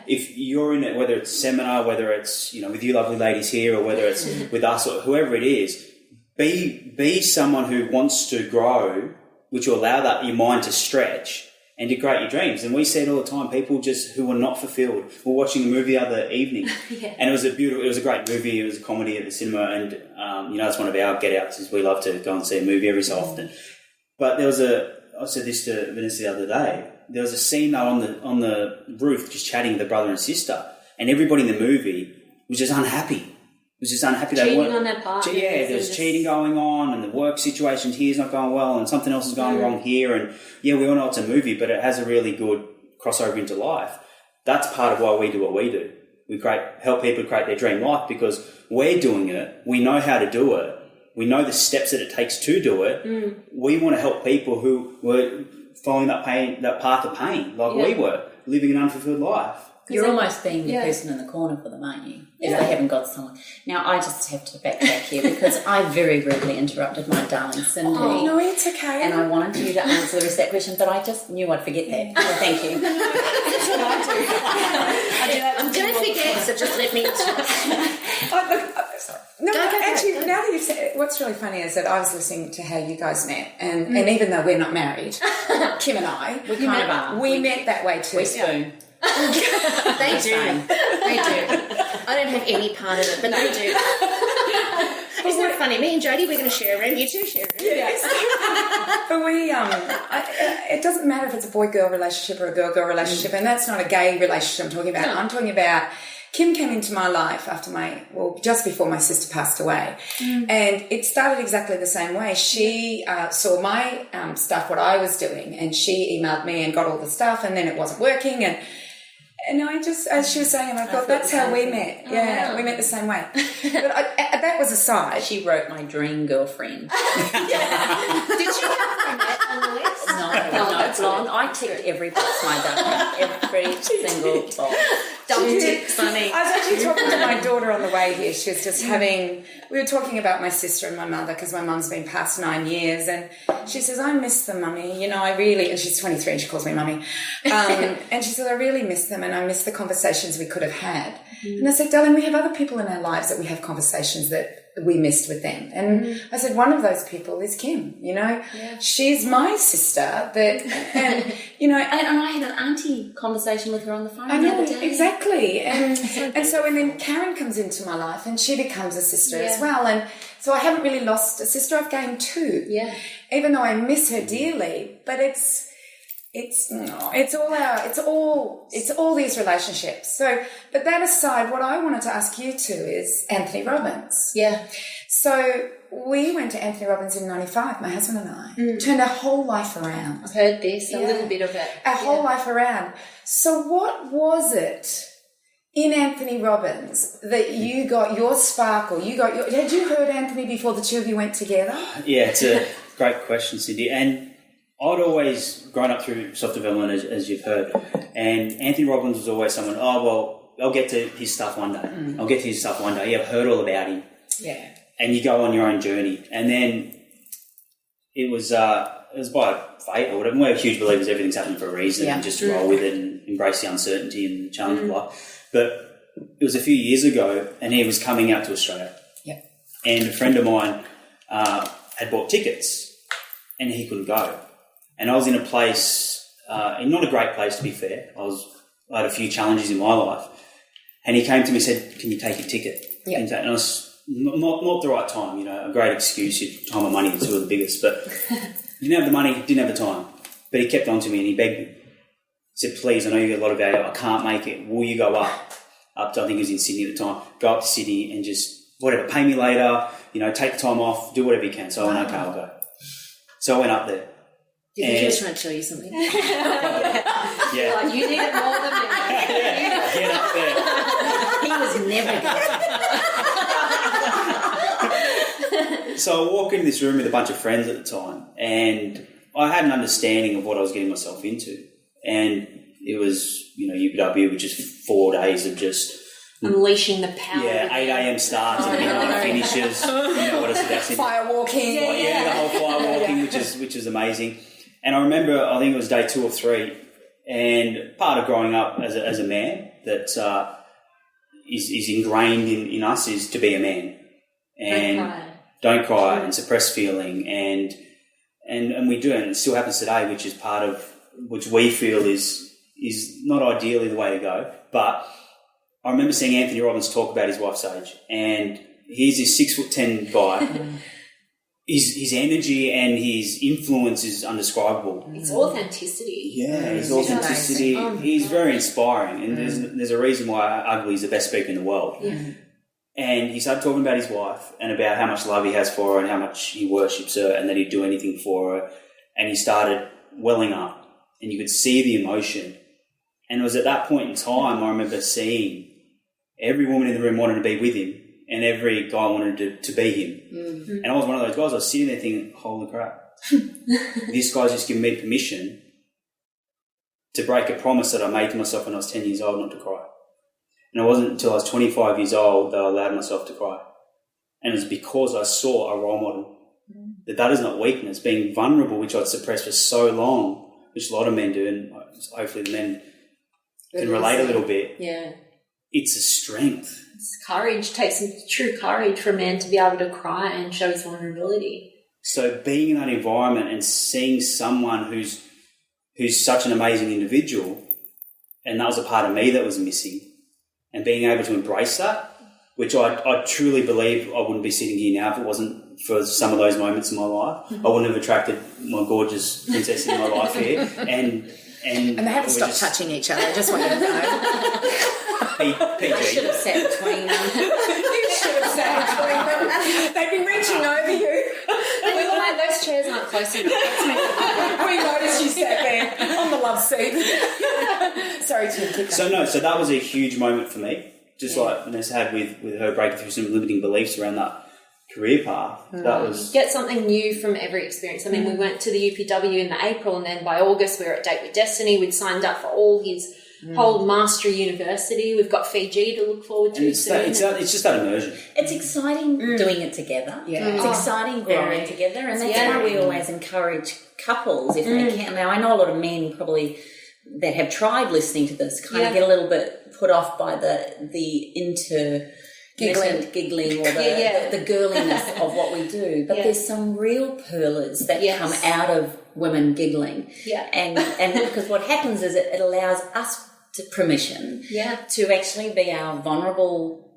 if you're in it, whether it's a seminar, whether it's with you lovely ladies here, or whether it's with us or whoever it is, be someone who wants to grow, which will allow that your mind to stretch and to create your dreams. And we see it all the time, people just who are not fulfilled. We're watching a movie the other evening, and it was a great movie. It was a comedy at the cinema, and it's one of our get-outs, is we love to go and see a movie every so often. But there was I said this to Vanessa the other day, there was a scene though on the roof just chatting with the brother and sister, and everybody in the movie was just unhappy. It was just unhappy. Cheating on their partner. Yeah, there's cheating going on, and the work situation here's not going well, and something else is going wrong here. And yeah, we all know it's a movie, but it has a really good crossover into life. That's part of why we do what we do. We help people create their dream life because we're doing it. We know how to do it. We know the steps that it takes to do it. We want to help people who were following that path of pain, like we were, living an unfulfilled life. You're almost being the person in the corner for them, aren't you? If they haven't got someone. Now, I just have to backtrack here because I very rudely interrupted my darling Cyndi. Oh, no, it's okay. And I wanted you to answer the rest of that question, but I just knew I'd forget that. So thank you. That's what I do. Don't forget, so just let me Sorry. No, actually, now that you've said it, what's really funny is that I was listening to how you guys met, and even though we're not married, Kim and I, We kind of are. we met that way too. We spoon. They do. They do. I don't have any part of it, but they do. Isn't that funny? Me and Jodie, we're going to share a room. You two share a room. Yes. But we, it doesn't matter if it's a boy-girl relationship or a girl-girl relationship, and that's not a gay relationship I'm talking about. No. I'm talking about Kim came into my life just before my sister passed away. And it started exactly the same way. She saw my stuff, what I was doing, and she emailed me and got all the stuff, and then it wasn't working, and I just, as she was saying, I thought that's how we met. We met the same way. But that was aside. She wrote my dream girlfriend. Did she have met on the list? No, blonde. I ticked every box, my darling. Every single box. Funny. I was actually talking to my daughter on the way here. She was just we were talking about my sister and my mother because my mum's been past 9 years, and she says, I miss them, Mummy. You know, I really, and she's 23 and she calls me Mummy. And she said, I really miss them and I miss the conversations we could have had. And I said, darling, we have other people in our lives that we have conversations that we missed with them. And I said, one of those people is Kim, you know. She's my sister and I had an auntie conversation with her on the phone the other day. Exactly. And then Carren comes into my life and she becomes a sister as well. And so I haven't really lost a sister. I've gained two. Yeah. Even though I miss her dearly, but it's all these relationships. So, but that aside, what I wanted to ask you too is Anthony Robbins. Yeah. So we went to Anthony Robbins in 95, my husband and I. Turned our whole life around. I've heard this, a little bit of it. Our whole life around. So what was it in Anthony Robbins that you got your sparkle? Had you heard Anthony before the two of you went together? Yeah, it's a great question, Cyndi. And I'd always grown up through self-development, as you've heard, and Anthony Robbins was always someone, I'll get to his stuff one day. I'll get to his stuff one day. I've heard all about him. Yeah. And you go on your own journey. And then it was by fate or whatever. We're huge believers everything's happening for a reason and just roll with it and embrace the uncertainty and the challenge of life. But it was a few years ago and he was coming out to Australia. Yeah. And a friend of mine had bought tickets and he couldn't go. And I was in a place, not a great place to be fair. I had a few challenges in my life. And he came to me and said, can you take your ticket? Yeah. And I was not the right time, you know, a great excuse. Time and money are two of the biggest. But didn't have the money, didn't have the time. But he kept on to me and he begged me. He said, please, I know you get a lot of value. I can't make it. Will you go up to, I think he was in Sydney at the time, go up to Sydney and just, whatever, pay me later, you know, take the time off, do whatever you can. So I went, okay, I'll go. So I went up there. Do you think he was trying to tell you something? Yeah. Like, you need it more than me. Get up there. He was never going. So I walk into this room with a bunch of friends at the time and I had an understanding of what I was getting myself into. And it was, you know, UPW, which is 4 days of just unleashing the power. Yeah, 8 a.m. starts and midnight finishes. You know what is it? Fire walking. The whole fire walking, which is amazing. And I remember, I think it was day 2 or 3, and part of growing up as a man that is ingrained in us is to be a man. And don't cry and suppress feeling, and we do it, and it still happens today, which is part of which we feel is not ideally the way to go. But I remember seeing Anthony Robbins talk about his wife's age, and he's this 6'10" guy. His energy and his influence is undescribable. It's authenticity. Yeah, his authenticity. He's very inspiring, and there's a reason why Ugly is the best speaker in the world. Yeah. And he started talking about his wife and about how much love he has for her and how much he worships her and that he'd do anything for her. And he started welling up and you could see the emotion. And it was at that point in time I remember seeing every woman in the room wanted to be with him and every guy wanted to be him. And I was one of those guys. I was sitting there thinking, holy crap, this guy's just given me permission to break a promise that I made to myself when I was 10 years old not to cry. And it wasn't until I was 25 years old that I allowed myself to cry. And it was because I saw a role model. That is not weakness. Being vulnerable, which I'd suppressed for so long, which a lot of men do, and hopefully the men can relate a little bit. Yeah. It's a strength. It's courage. It takes some true courage for a man to be able to cry and show his vulnerability. So being in that environment and seeing someone who's such an amazing individual, and that was a part of me that was missing, and being able to embrace that, which I truly believe I wouldn't be sitting here now if it wasn't for some of those moments in my life. I wouldn't have attracted my gorgeous princess in my life here. And they had to stop touching each other, I just want you to know. PG. I should have sat between them. You should have sat between them. They've been reaching over you. We were like, those chairs aren't close enough. We noticed you sat there on the love seat. Sorry, Tim, keep going. So that was a huge moment for me, just like Ness had with her breaking through some limiting beliefs around that career path. That was... Get something new from every experience. I mean, we went to the UPW in the April, and then by August we were at Date with Destiny. We'd signed up for all his whole Mastery University. We've got Fiji to look forward to soon. It's just that immersion. It's exciting doing it together. Yeah. It's exciting growing together, and that's why we always encourage couples if they can. Now, I know a lot of men probably that have tried listening to this kind of get a little bit put off by the giggling or the girliness of what we do, but there's some real pearlers that come out of women giggling. Yeah. And because what happens is it allows us permission to actually be our vulnerable,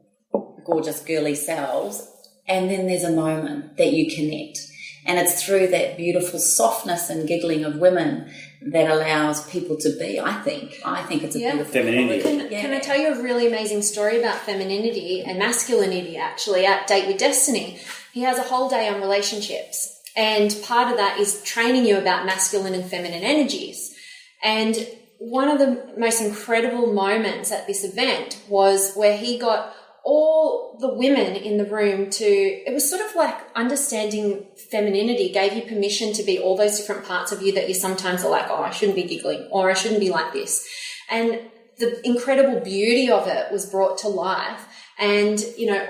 gorgeous, girly selves, and then there's a moment that you connect. And it's through that beautiful softness and giggling of women that allows people to be, I think it's a beautiful femininity. Can I tell you a really amazing story about femininity and masculinity, actually, at Date with Destiny? He has a whole day on relationships, and part of that is training you about masculine and feminine energies. And one of the most incredible moments at this event was where he got all the women in the room it was sort of like understanding femininity gave you permission to be all those different parts of you that you sometimes are like, oh, I shouldn't be giggling, or I shouldn't be like this. And the incredible beauty of it was brought to life. And,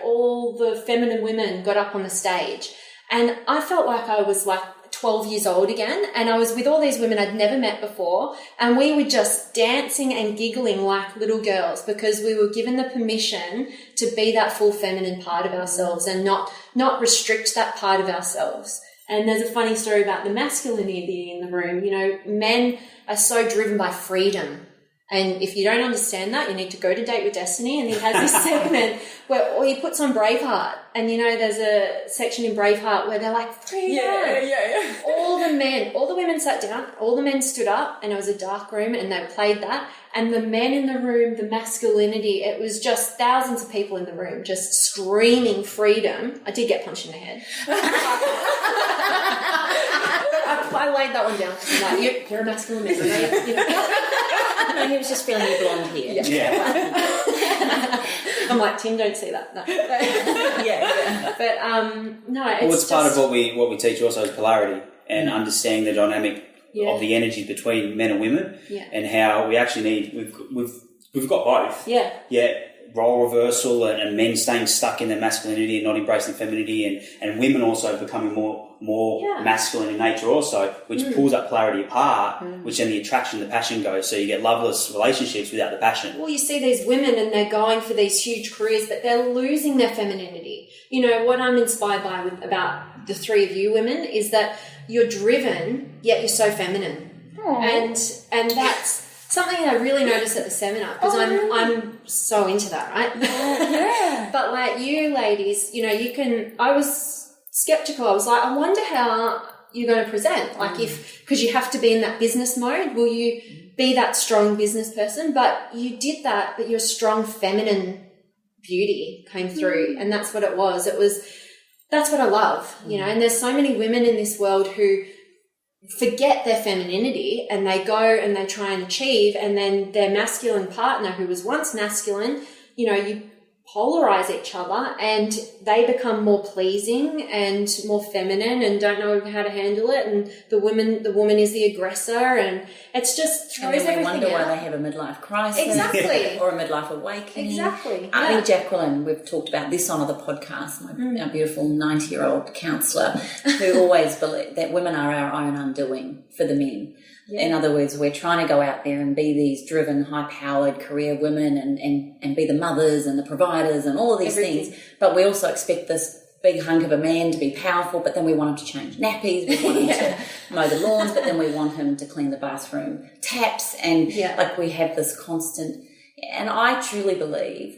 all the feminine women got up on the stage. And I felt like I was like 12 years old again, and I was with all these women I'd never met before, and we were just dancing and giggling like little girls because we were given the permission to be that full feminine part of ourselves and not restrict that part of ourselves. And there's a funny story about the masculinity in the room. Men are so driven by freedom. And if you don't understand that, you need to go to Date with Destiny. And he has this segment where he puts on Braveheart. And, there's a section in Braveheart where they're like, freedom. Yeah. All the women sat down, all the men stood up, and it was a dark room, and they played that. And the men in the room, the masculinity, it was just thousands of people in the room just screaming freedom. I did get punched in the head. I laid that one down. I'm like, you're a masculine man. No, he was just feeling you blonde here. Yeah. I'm like, Tim, don't see that. No. But no, it's part of what we teach also is polarity and understanding the dynamic of the energy between men and women, and how we actually need we've got both. Role reversal and men staying stuck in their masculinity and not embracing femininity, and women also becoming more masculine in nature also, which pulls that polarity apart, which then the attraction, the passion goes. So you get loveless relationships without the passion. Well, you see these women and they're going for these huge careers, but they're losing their femininity. What I'm inspired by about the three of you women is that you're driven, yet you're so feminine. Aww. And that's something that I really noticed at the seminar, because I'm so into that, right? But like you ladies, I was skeptical. I was like, I wonder how you're going to present. Like because you have to be in that business mode, will you be that strong business person? But you did that, but you're a strong feminine beauty came through, and that's what it was. That's what I love, you know. And there's so many women in this world who forget their femininity and they go and they try and achieve, and then their masculine partner, who was once masculine, you know, you polarize each other and they become more pleasing and more feminine and don't know how to handle it, and the woman is the aggressor, and it's just throws everything. And then we wonder out. why they have a midlife crisis, exactly, or a midlife awakening. Exactly. I think Jacqueline, we've talked about this on other podcasts. Our beautiful 90-year-old counsellor, who always believed that women are our own undoing for the men. Yeah. In other words, we're trying to go out there and be these driven, high-powered career women and be the mothers and the providers and all of these things. But we also expect this big hunk of a man to be powerful, but then we want him to change nappies, we want him to mow the lawns, but then we want him to clean the bathroom taps. And like we have this constant... And I truly believe...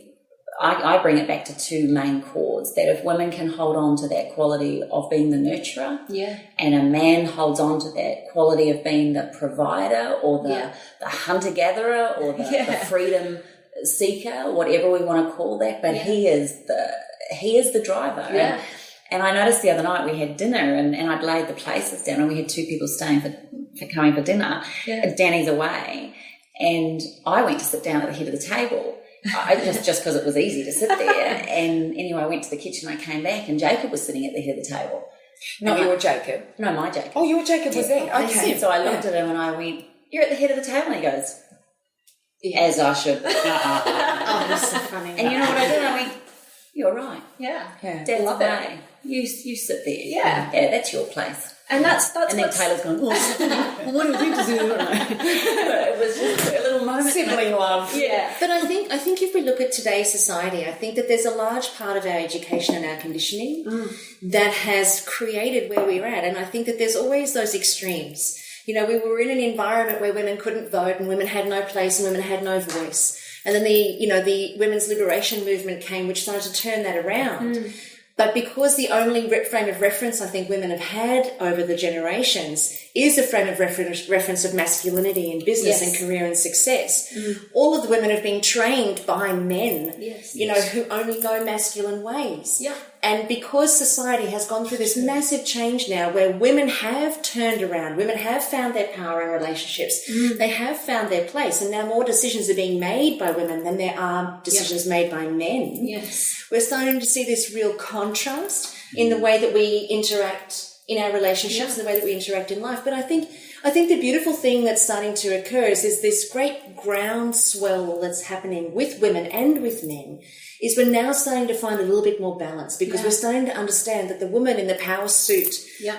I bring it back to two main chords, that if women can hold on to that quality of being the nurturer, and a man holds on to that quality of being the provider or the hunter-gatherer or the freedom seeker, whatever we want to call that, but he is the driver. Yeah. And I noticed the other night we had dinner and I'd laid the places down and we had two people staying for coming for dinner. Yeah. Danny's away and I went to sit down at the head of the table. Just because it was easy to sit there. And anyway, I went to the kitchen, I came back and Jacob was sitting at the head of the table. Not your Jacob? No, my Jacob. Oh, your Jacob was there. Okay. So I looked at him and I went, "You're at the head of the table." And he goes, "As I should." Oh, that's so funny. And you know what I did? I went, "You're right. Yeah. Dad's away. You sit there. Yeah. Yeah, that's your place." And that's and then Taylor's gone, well, what do you think to do? It was just a little moment. Sibling love. Yeah. But I think if we look at today's society, I think that there's a large part of our education and our conditioning that has created where we're at. And I think that there's always those extremes. You know, we were in an environment where women couldn't vote and women had no place and women had no voice. And then the women's liberation movement came, which started to turn that around. But because the only frame of reference I think women have had over the generations is a frame of reference of masculinity in business and career and success, all of the women have been trained by men, who only know masculine ways. Yeah. And because society has gone through this massive change now where women have turned around, women have found their power in relationships, they have found their place, and now more decisions are being made by women than there are decisions made by men. Yes. We're starting to see this real contrast in the way that we interact in our relationships and the way that we interact in life. But I think the beautiful thing that's starting to occur is there's this great groundswell that's happening with women and with men, is we're now starting to find a little bit more balance because we're starting to understand that the woman in the power suit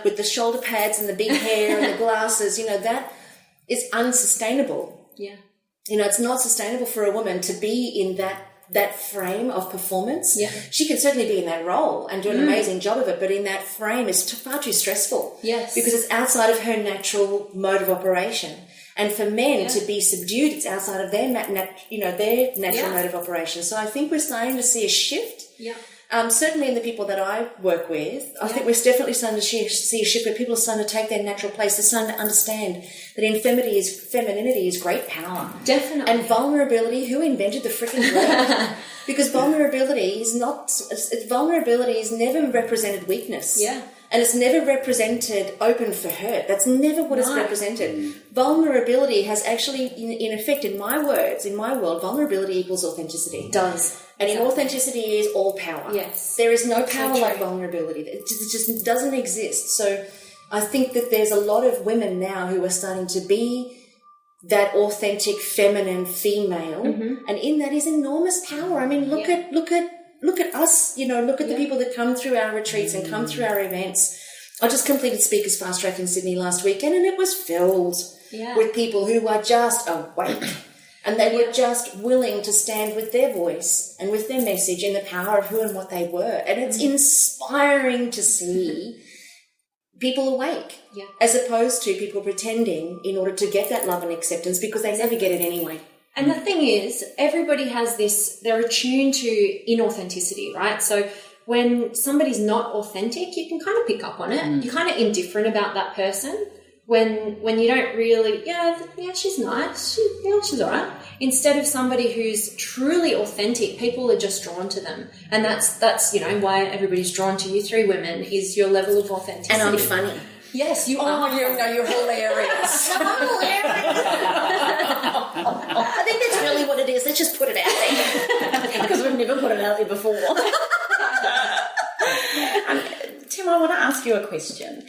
with the shoulder pads and the big hair and the glasses, that is unsustainable. Yeah. It's not sustainable for a woman to be in that frame of performance. Yeah. She can certainly be in that role and do an amazing job of it, but in that frame is far too stressful. Yes. Because it's outside of her natural mode of operation. And for men to be subdued, it's outside of their natural mode of operation. So I think we're starting to see a shift. Yeah. Certainly in the people that I work with, I think we're definitely starting to see a shift where people are starting to take their natural place. They're starting to understand that femininity is great power. Definitely. And vulnerability, who invented the freaking word? Because vulnerability is never represented weakness. Yeah. And it's never represented open for hurt. That's never what it's represented. Vulnerability has actually, in effect, in my world, vulnerability equals authenticity. It does. And in authenticity is all power. Yes. There is no power like vulnerability. It just doesn't exist. So I think that there's a lot of women now who are starting to be that authentic feminine female. And in that is enormous power. I mean, look at us, look at the people that come through our retreats and come through our events. I just completed Speakers Fast Track in Sydney last weekend and it was filled with people who are just awake. And they were just willing to stand with their voice and with their message in the power of who and what they were. And it's inspiring to see people awake as opposed to people pretending in order to get that love and acceptance because they never get it anyway. And the thing is, everybody has they're attuned to inauthenticity, right? So when somebody's not authentic, you can kind of pick up on it. You're kind of indifferent about that person. when you don't really, she's nice, she's all right. Instead of somebody who's truly authentic, people are just drawn to them. And that's why everybody's drawn to you three women, is your level of authenticity. And I'm funny. Yes, you are. Oh, you're hilarious. I'm hilarious. I think that's really what it is. Let's just put it out there. Because we've never put it out there before. Tim, I want to ask you a question.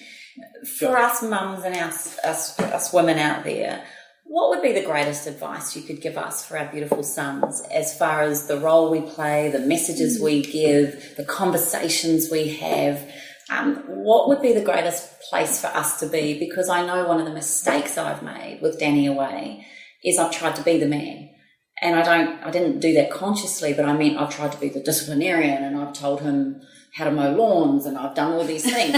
For us mums and us women out there, what would be the greatest advice you could give us for our beautiful sons as far as the role we play, the messages we give, the conversations we have? What would be the greatest place for us to be? Because I know one of the mistakes I've made with Danny away is I've tried to be the man. And I didn't do that consciously, but I meant I've tried to be the disciplinarian, and I've told him how to mow lawns, and I've done all these things.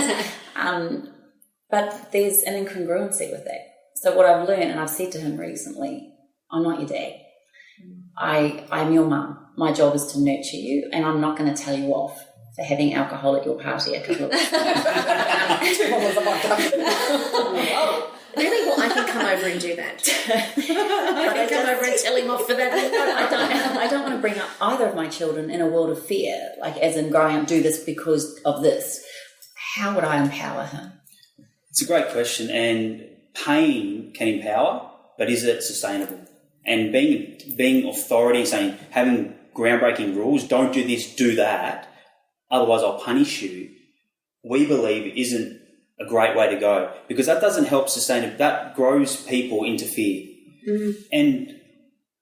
But there's an incongruency with that. So what I've learned, and I've said to him recently, I'm not your dad. I'm your mum. My job is to nurture you, and I'm not going to tell you off for having alcohol at your party a couple of weeks. Really? Well, I can come over and do that. I can come over and tell him off for that. I don't want to bring up either of my children in a world of fear, like as in growing up, do this because of this. How would I empower him? It's a great question, and pain can empower, but is it sustainable? And being authority, saying, having groundbreaking rules, don't do this, do that, otherwise I'll punish you, we believe isn't a great way to go, because that doesn't help sustain it. That grows people into fear. Mm-hmm. And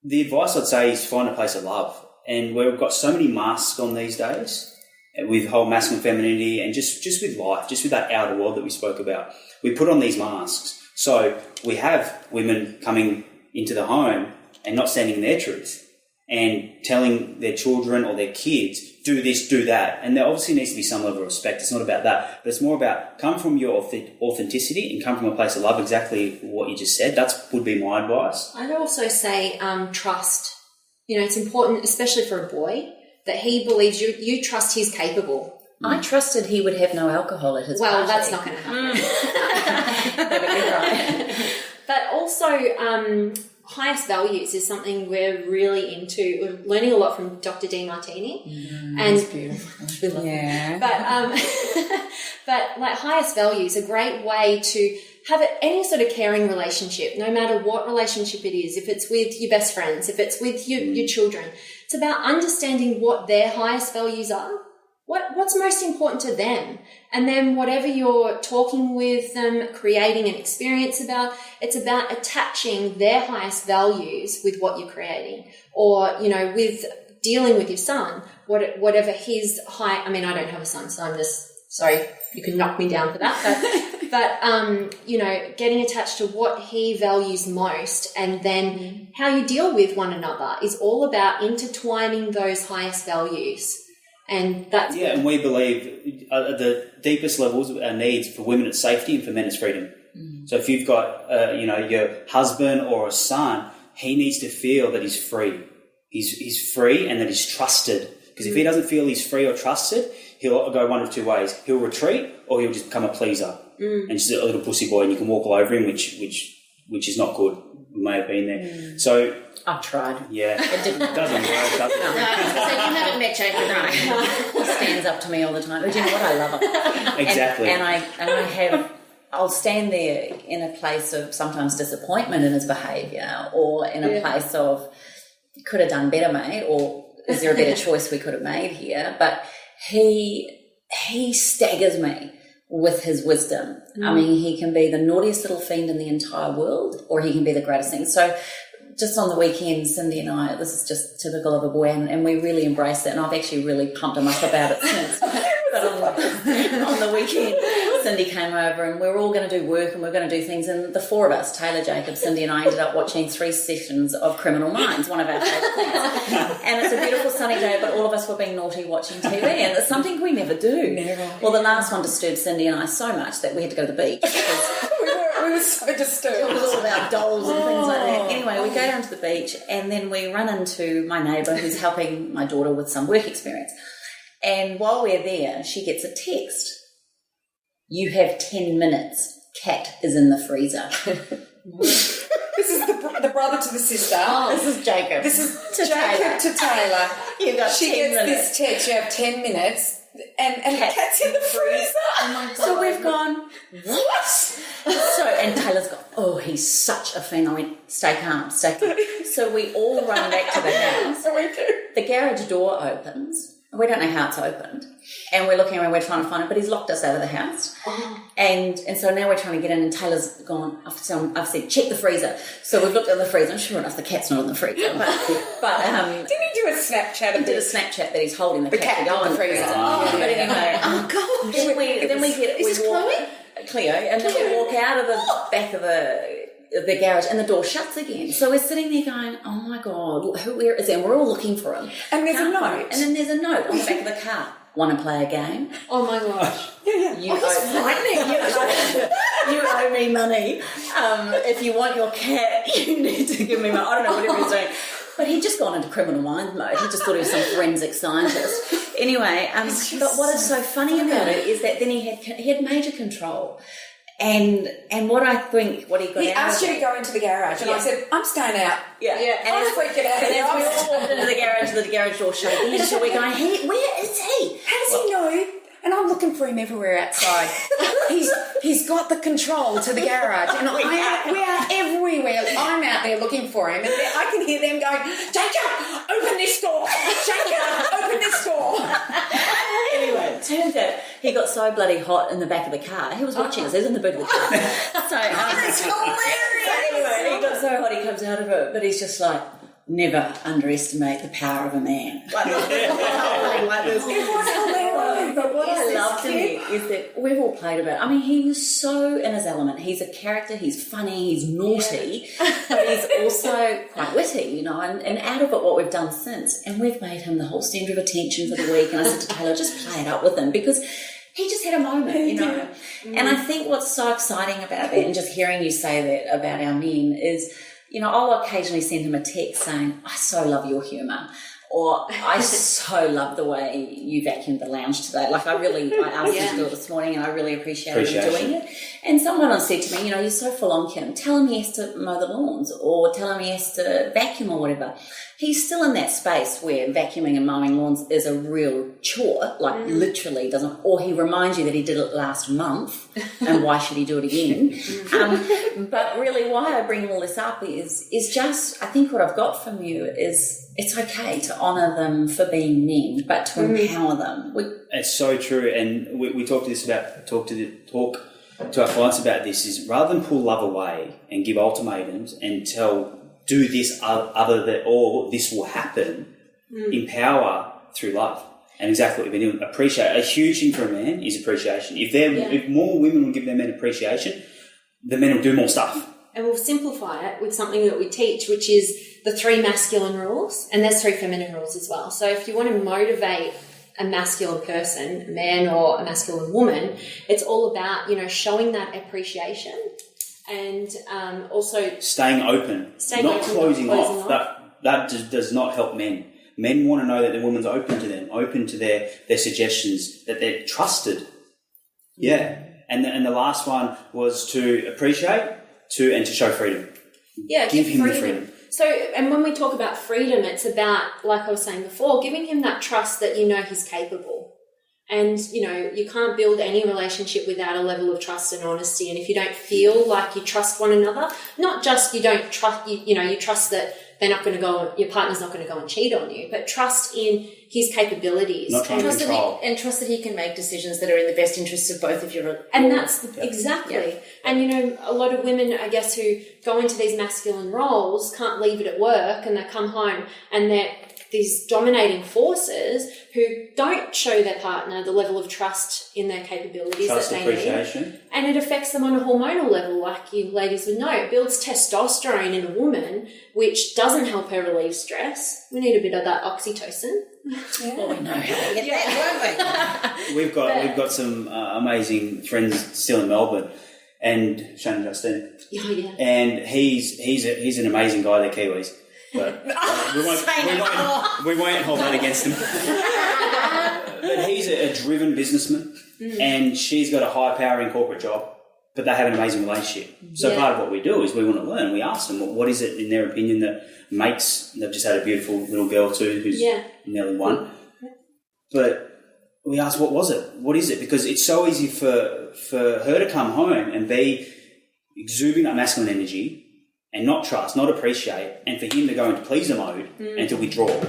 the advice I'd say is find a place of love. And we've got so many masks on these days with whole masculine femininity and just with life, just with that outer world that we spoke about. We put on these masks. So we have women coming into the home and not standing in their truth and telling their children or their kids, do this, do that. And there obviously needs to be some level of respect. It's not about that. But it's more about come from your authenticity and come from a place of love, exactly what you just said. That would be my advice. I'd also say trust. It's important, especially for a boy, that he believes you trust he's capable. I trusted he would have no alcohol at his party. Well, that's not going to happen. Right. But also, highest values is something we're really into. We're learning a lot from Dr. Demartini. That's beautiful. Yeah. But like highest values, a great way to have any sort of caring relationship, no matter what relationship it is, if it's with your best friends, if it's with your children, it's about understanding what their highest values are. What's most important to them? And then whatever you're talking with them, creating an experience about, it's about attaching their highest values with what you're creating. Or, with dealing with your son, whatever his high, I mean, I don't have a son, so I'm just, sorry, you can knock me down for that. But getting attached to what he values most, and then how you deal with one another is all about intertwining those highest values. And that's and we believe the deepest levels of our needs for women it's safety and for men it's freedom. So if you've got your husband or a son, he needs to feel that he's free. He's free and that he's trusted. Because if he doesn't feel he's free or trusted, he'll go one of two ways. He'll retreat or he'll just become a pleaser and just a little pussy boy, and you can walk all over him, which is not good. We may have been there. So I've tried. Yeah. It doesn't work, does it? So you haven't met Jacob, right? He stands up to me all the time. But you know what? I love it. Exactly. I'll stand there in a place of sometimes disappointment in his behaviour, or in a place of, could have done better, mate, or is there a better choice we could have made here? But he staggers me with his wisdom. I mean, he can be the naughtiest little fiend in the entire world, or he can be the greatest thing. So just on the weekend, Cyndi and I, this is just typical of a boy, and we really embrace it, and I've actually really pumped him up about it since. But on the weekend, Cyndi came over, and we were all going to do work and we were going to do things, and the four of us, Taylor, Jacob, Cyndi and I, ended up watching 3 sessions of Criminal Minds, one of our favourite things. And it's a beautiful sunny day, but all of us were being naughty watching TV, and it's something we never do. Never. Well, the last one disturbed Cyndi and I so much that we had to go to the beach because we were so disturbed. it was all about dolls and things like that. Anyway, we go down to the beach, and then we run into my neighbour who's helping my daughter with some work experience. And while we're there, she gets a text. You have 10 minutes cat is in the freezer. This is the brother to the sister. This is Jacob. This is to Jacob to Taylor. You've got she 10 gets minutes. this text, you have 10 minutes, and the cat's in the freezer. Oh my God. So we've gone, what? So, and Taylor's gone, oh, he's such a fan. I went, stay calm, stay calm. So we all run back to the house. We do. The garage door opens. We don't know how it's opened. And we're looking around, we're trying to find it, but he's locked us out of the house. Oh. And so now we're trying to get in, and Taylor's gone, I've said, check the freezer. So we've looked in the freezer, and sure enough, the cat's not in the freezer. But didn't he do a Snapchat? He did a Snapchat that he's holding the cat to go in the freezer. Oh, but anyway. Oh, gosh. Then we get... Is this Chloe? Cleo, and then we walk out of the back of the garage, and the door shuts again. So we're sitting there going, oh my God, where is he? And we're all looking for him. And there's a note. And then there's a note on the back of the car. Want to play a game? Oh my gosh. You owe me money. If you want your cat, you need to give me money. I don't know what he was doing. But he'd just gone into criminal mind mode. He just thought he was some forensic scientist. Anyway, but what is so funny about it is that then he had major control. And what I think, what he got he out asked of you to go into the garage, and I said, I'm staying out. Yeah. And I'm freaking out. And as we all walked into the garage door shut again, so we're going, hey, where is he? How does he know? And I'm looking for him everywhere outside. He's got the control to the garage, and we are everywhere. I'm out there looking for him, and I can hear them going, Jacob, open this door. Jacob, open this door. Anyway, it turns out he got so bloody hot in the back of the car. He was watching us. He was in the boot of the car. That's hilarious. Anyway, he got so hot he comes out of it, but he's just like, never underestimate the power of a man. Like this. It was hilarious. But what I loved in it is that we've all played about. I mean, he was so in his element. He's a character. He's funny. He's naughty, but he's also quite witty, you know. And out of it, what we've done since, and we've made him the whole centre of attention for the week. And I said to Taylor, just play it up with him because he just had a moment, you know. And I think what's so exciting about that, and just hearing you say that about our men, is, you know, I'll occasionally send him a text saying, I so love your humour, or I so love the way you vacuumed the lounge today. Like I asked him to do it this morning, and I really appreciated him doing it. And someone else said to me, you know, you're so full on, Kim. Tell him he has to mow the lawns, or tell him he has to vacuum or whatever. He's still in that space where vacuuming and mowing lawns is a real chore, like literally doesn't, or he reminds you that he did it last month and why should he do it again? But really why I bring all this up is just, I think what I've got from you is it's okay to honour them for being men, but to empower them. It's so true, and we talk to our clients about this, is rather than pull love away and give ultimatums and do this other than, or this will happen, empower through love. And exactly what we've been doing. Appreciate. A huge thing for a man is appreciation. If more women will give their men appreciation, the men will do more stuff. And we'll simplify it with something that we teach, which is the 3 masculine rules, and there's 3 feminine rules as well. So if you want to motivate a masculine person, a man or a masculine woman, it's all about, you know, showing that appreciation and also staying open, not closing off. That does not help men. Men want to know that the woman's open to them, open to their suggestions, that they're trusted. Yeah. And the last one was to appreciate, and to show freedom. Yeah, give him the freedom. So, and when we talk about freedom, it's about, like I was saying before, giving him that trust that you know he's capable. And, you know, you can't build any relationship without a level of trust and honesty. And if you don't feel like you trust one another, not just you don't trust, you know, you trust that they're not going to go, your partner's not going to go and cheat on you, but trust in his capabilities. Not trying to control. And trust that he can make decisions that are in the best interests of both of your... And that's exactly. Yeah. And, you know, a lot of women, I guess, who go into these masculine roles can't leave it at work, and they come home and they're these dominating forces who don't show their partner the level of trust in their capabilities that they need. And it affects them on a hormonal level, like you ladies would know. It builds testosterone in a woman, which doesn't help her relieve stress. We need a bit of that oxytocin. Yeah. Well, we know how to get that, don't we? We've got some amazing friends still in Melbourne, and Shane and Justine. Oh, yeah. And he's an amazing guy. They're Kiwis. But we won't hold that against him. But he's a driven businessman, and she's got a high-powering corporate job. but they have an amazing relationship. So part of what we do is we want to learn. We ask them, what is it in their opinion that makes, they've just had a beautiful little girl too who's nearly 1. But we asked, what was it? What is it? Because it's so easy for her to come home and be exuding that masculine energy and not trust, not appreciate, and for him to go into pleaser mode and to withdraw.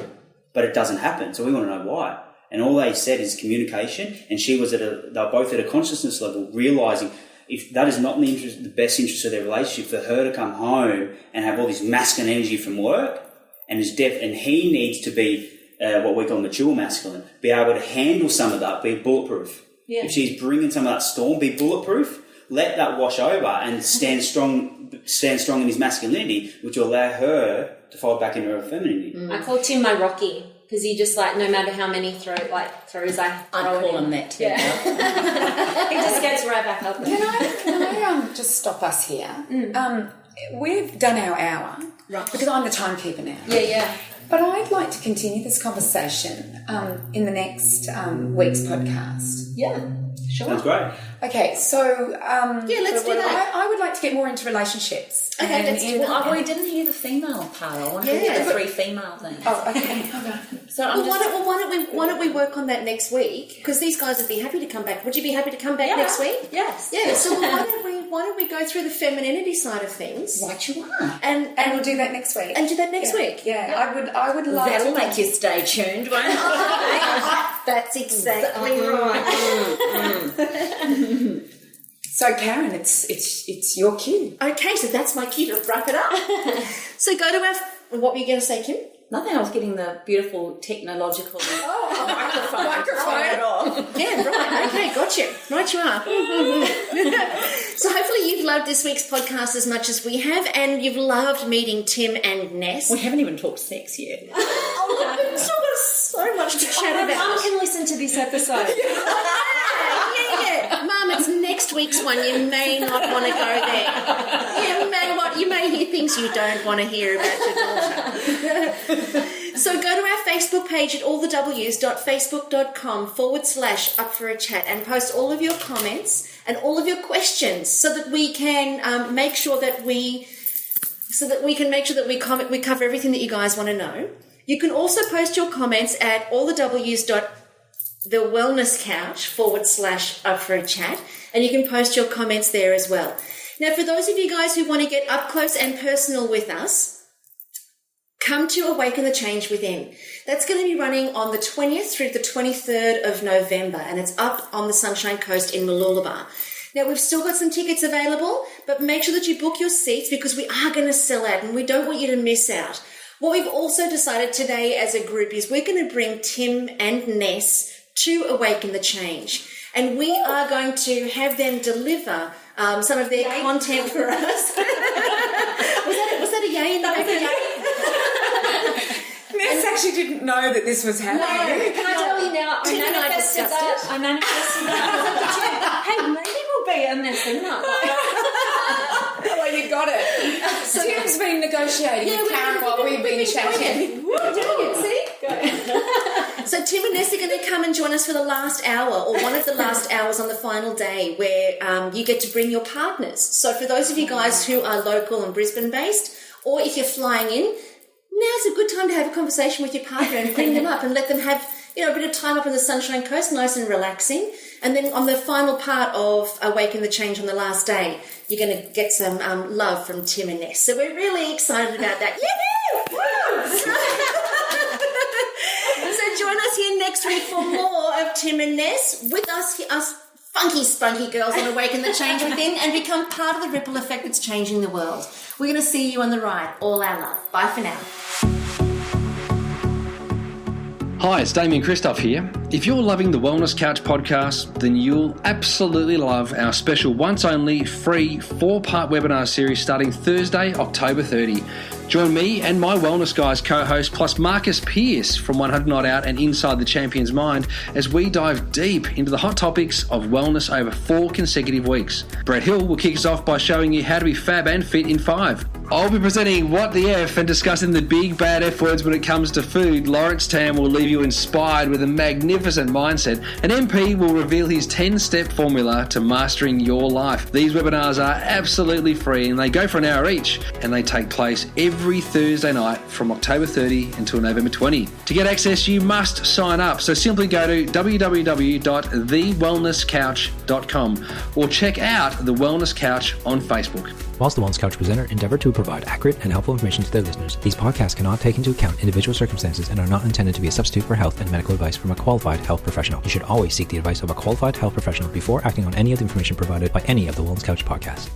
But it doesn't happen. So we want to know why. And all they said is communication, and they were both at a consciousness level, realising if that is not in the best interest of their relationship, for her to come home and have all this masculine energy from work and and he needs to be what we call mature masculine, be able to handle some of that, be bulletproof. Yeah. If she's bringing some of that storm, be bulletproof. Let that wash over and stand strong in his masculinity, which will allow her to fold back into her femininity. I call Tim my Rocky because he just no matter how many throws I throw him that too. Yeah. He just gets right back up. Can I just stop us here? We've done our hour, right? Because I'm the timekeeper now. Yeah. But I'd like to continue this conversation in the next week's podcast. Yeah, sure. Sounds great. Okay, so let's do that. I would like to get more into relationships. Okay, let's do that. We didn't hear the female part. I want to hear the 3 female things. Oh, okay. So why don't we work on that next week? Because these guys would be happy to come back. Would you be happy to come back next week? Yes. Yeah. So why don't we go through the femininity side of things? Right, you are. And we'll do that next week. And do that next week. Yeah. I would love. That'll make you stay tuned, won't it? That's exactly right. So, Carren, it's your cue. Okay, so that's my cue to wrap it up. So go to what were you going to say, Kim? Nothing. I was getting the beautiful technological microphone off. Yeah, right. Okay, gotcha. Right you are. So hopefully you've loved this week's podcast as much as we have, and you've loved meeting Tim and Ness. We haven't even talked sex yet. We've still got so much to chat about. Mum can listen to this episode. Yeah. Mum, it's next week's one. You may not want to go there. You may hear things you don't want to hear about your daughter. So go to our Facebook page at allthews.facebook.com/up for a chat and post all of your comments and all of your questions so that we can make sure that we cover everything that you guys want to know. You can also post your comments at allthews.thewellnesscouch/up for a chat, and you can post your comments there as well. Now, for those of you guys who want to get up close and personal with us, come to Awaken the Change Within. That's going to be running on the 20th through the 23rd of November, and it's up on the Sunshine Coast in Mooloolaba. Now, we've still got some tickets available, but make sure that you book your seats because we are going to sell out, and we don't want you to miss out. What we've also decided today as a group is we're going to bring Tim and Ness to Awaken the Change, and we are going to have them deliver some of their content for us. Was that a yay in the background? Ness actually didn't know that this was happening. No, can I tell you now? I manifested that. Hey, maybe we'll be in this, isn't it? Well, you got it. So Tim's been negotiating with Carren while we've been chatting. We're doing it, see? So Tim and Ness are going to come and join us for the last hour, or one of the last hours on the final day, where you get to bring your partners. So for those of you guys who are local and Brisbane-based, or if you're flying in, now's a good time to have a conversation with your partner and bring them up and let them have a bit of time up on the Sunshine Coast, nice and relaxing. And then on the final part of Awaken the Change on the last day, you're going to get some love from Tim and Ness. So we're really excited about that. So join us here next week for more of Tim and Ness with us funky, spunky girls on Awaken the Change Within and become part of the ripple effect that's changing the world. We're going to see you on the ride. All our love. Bye for now. Hi, it's Damien Christoph here. If you're loving the Wellness Couch podcast, then you'll absolutely love our special once-only free 4-part webinar series starting Thursday, October 30. Join me and my Wellness Guys co-host, plus Marcus Pearce from 100 Not Out and Inside the Champion's Mind, as we dive deep into the hot topics of wellness over 4 consecutive weeks. Brett Hill will kick us off by showing you how to be fab and fit in 5. I'll be presenting What the F and discussing the big bad F words when it comes to food. Lawrence Tam will leave you inspired with a magnificent mindset. An MP will reveal his 10-step formula to mastering your life. These webinars are absolutely free and they go for an hour each, and they take place every Thursday night from October 30 until November 20. To get access, you must sign up. So simply go to www.thewellnesscouch.com or check out The Wellness Couch on Facebook. Whilst the Wellness Couch presenter endeavour to provide accurate and helpful information to their listeners, these podcasts cannot take into account individual circumstances and are not intended to be a substitute for health and medical advice from a qualified health professional. You should always seek the advice of a qualified health professional before acting on any of the information provided by any of the Wellness Couch podcasts.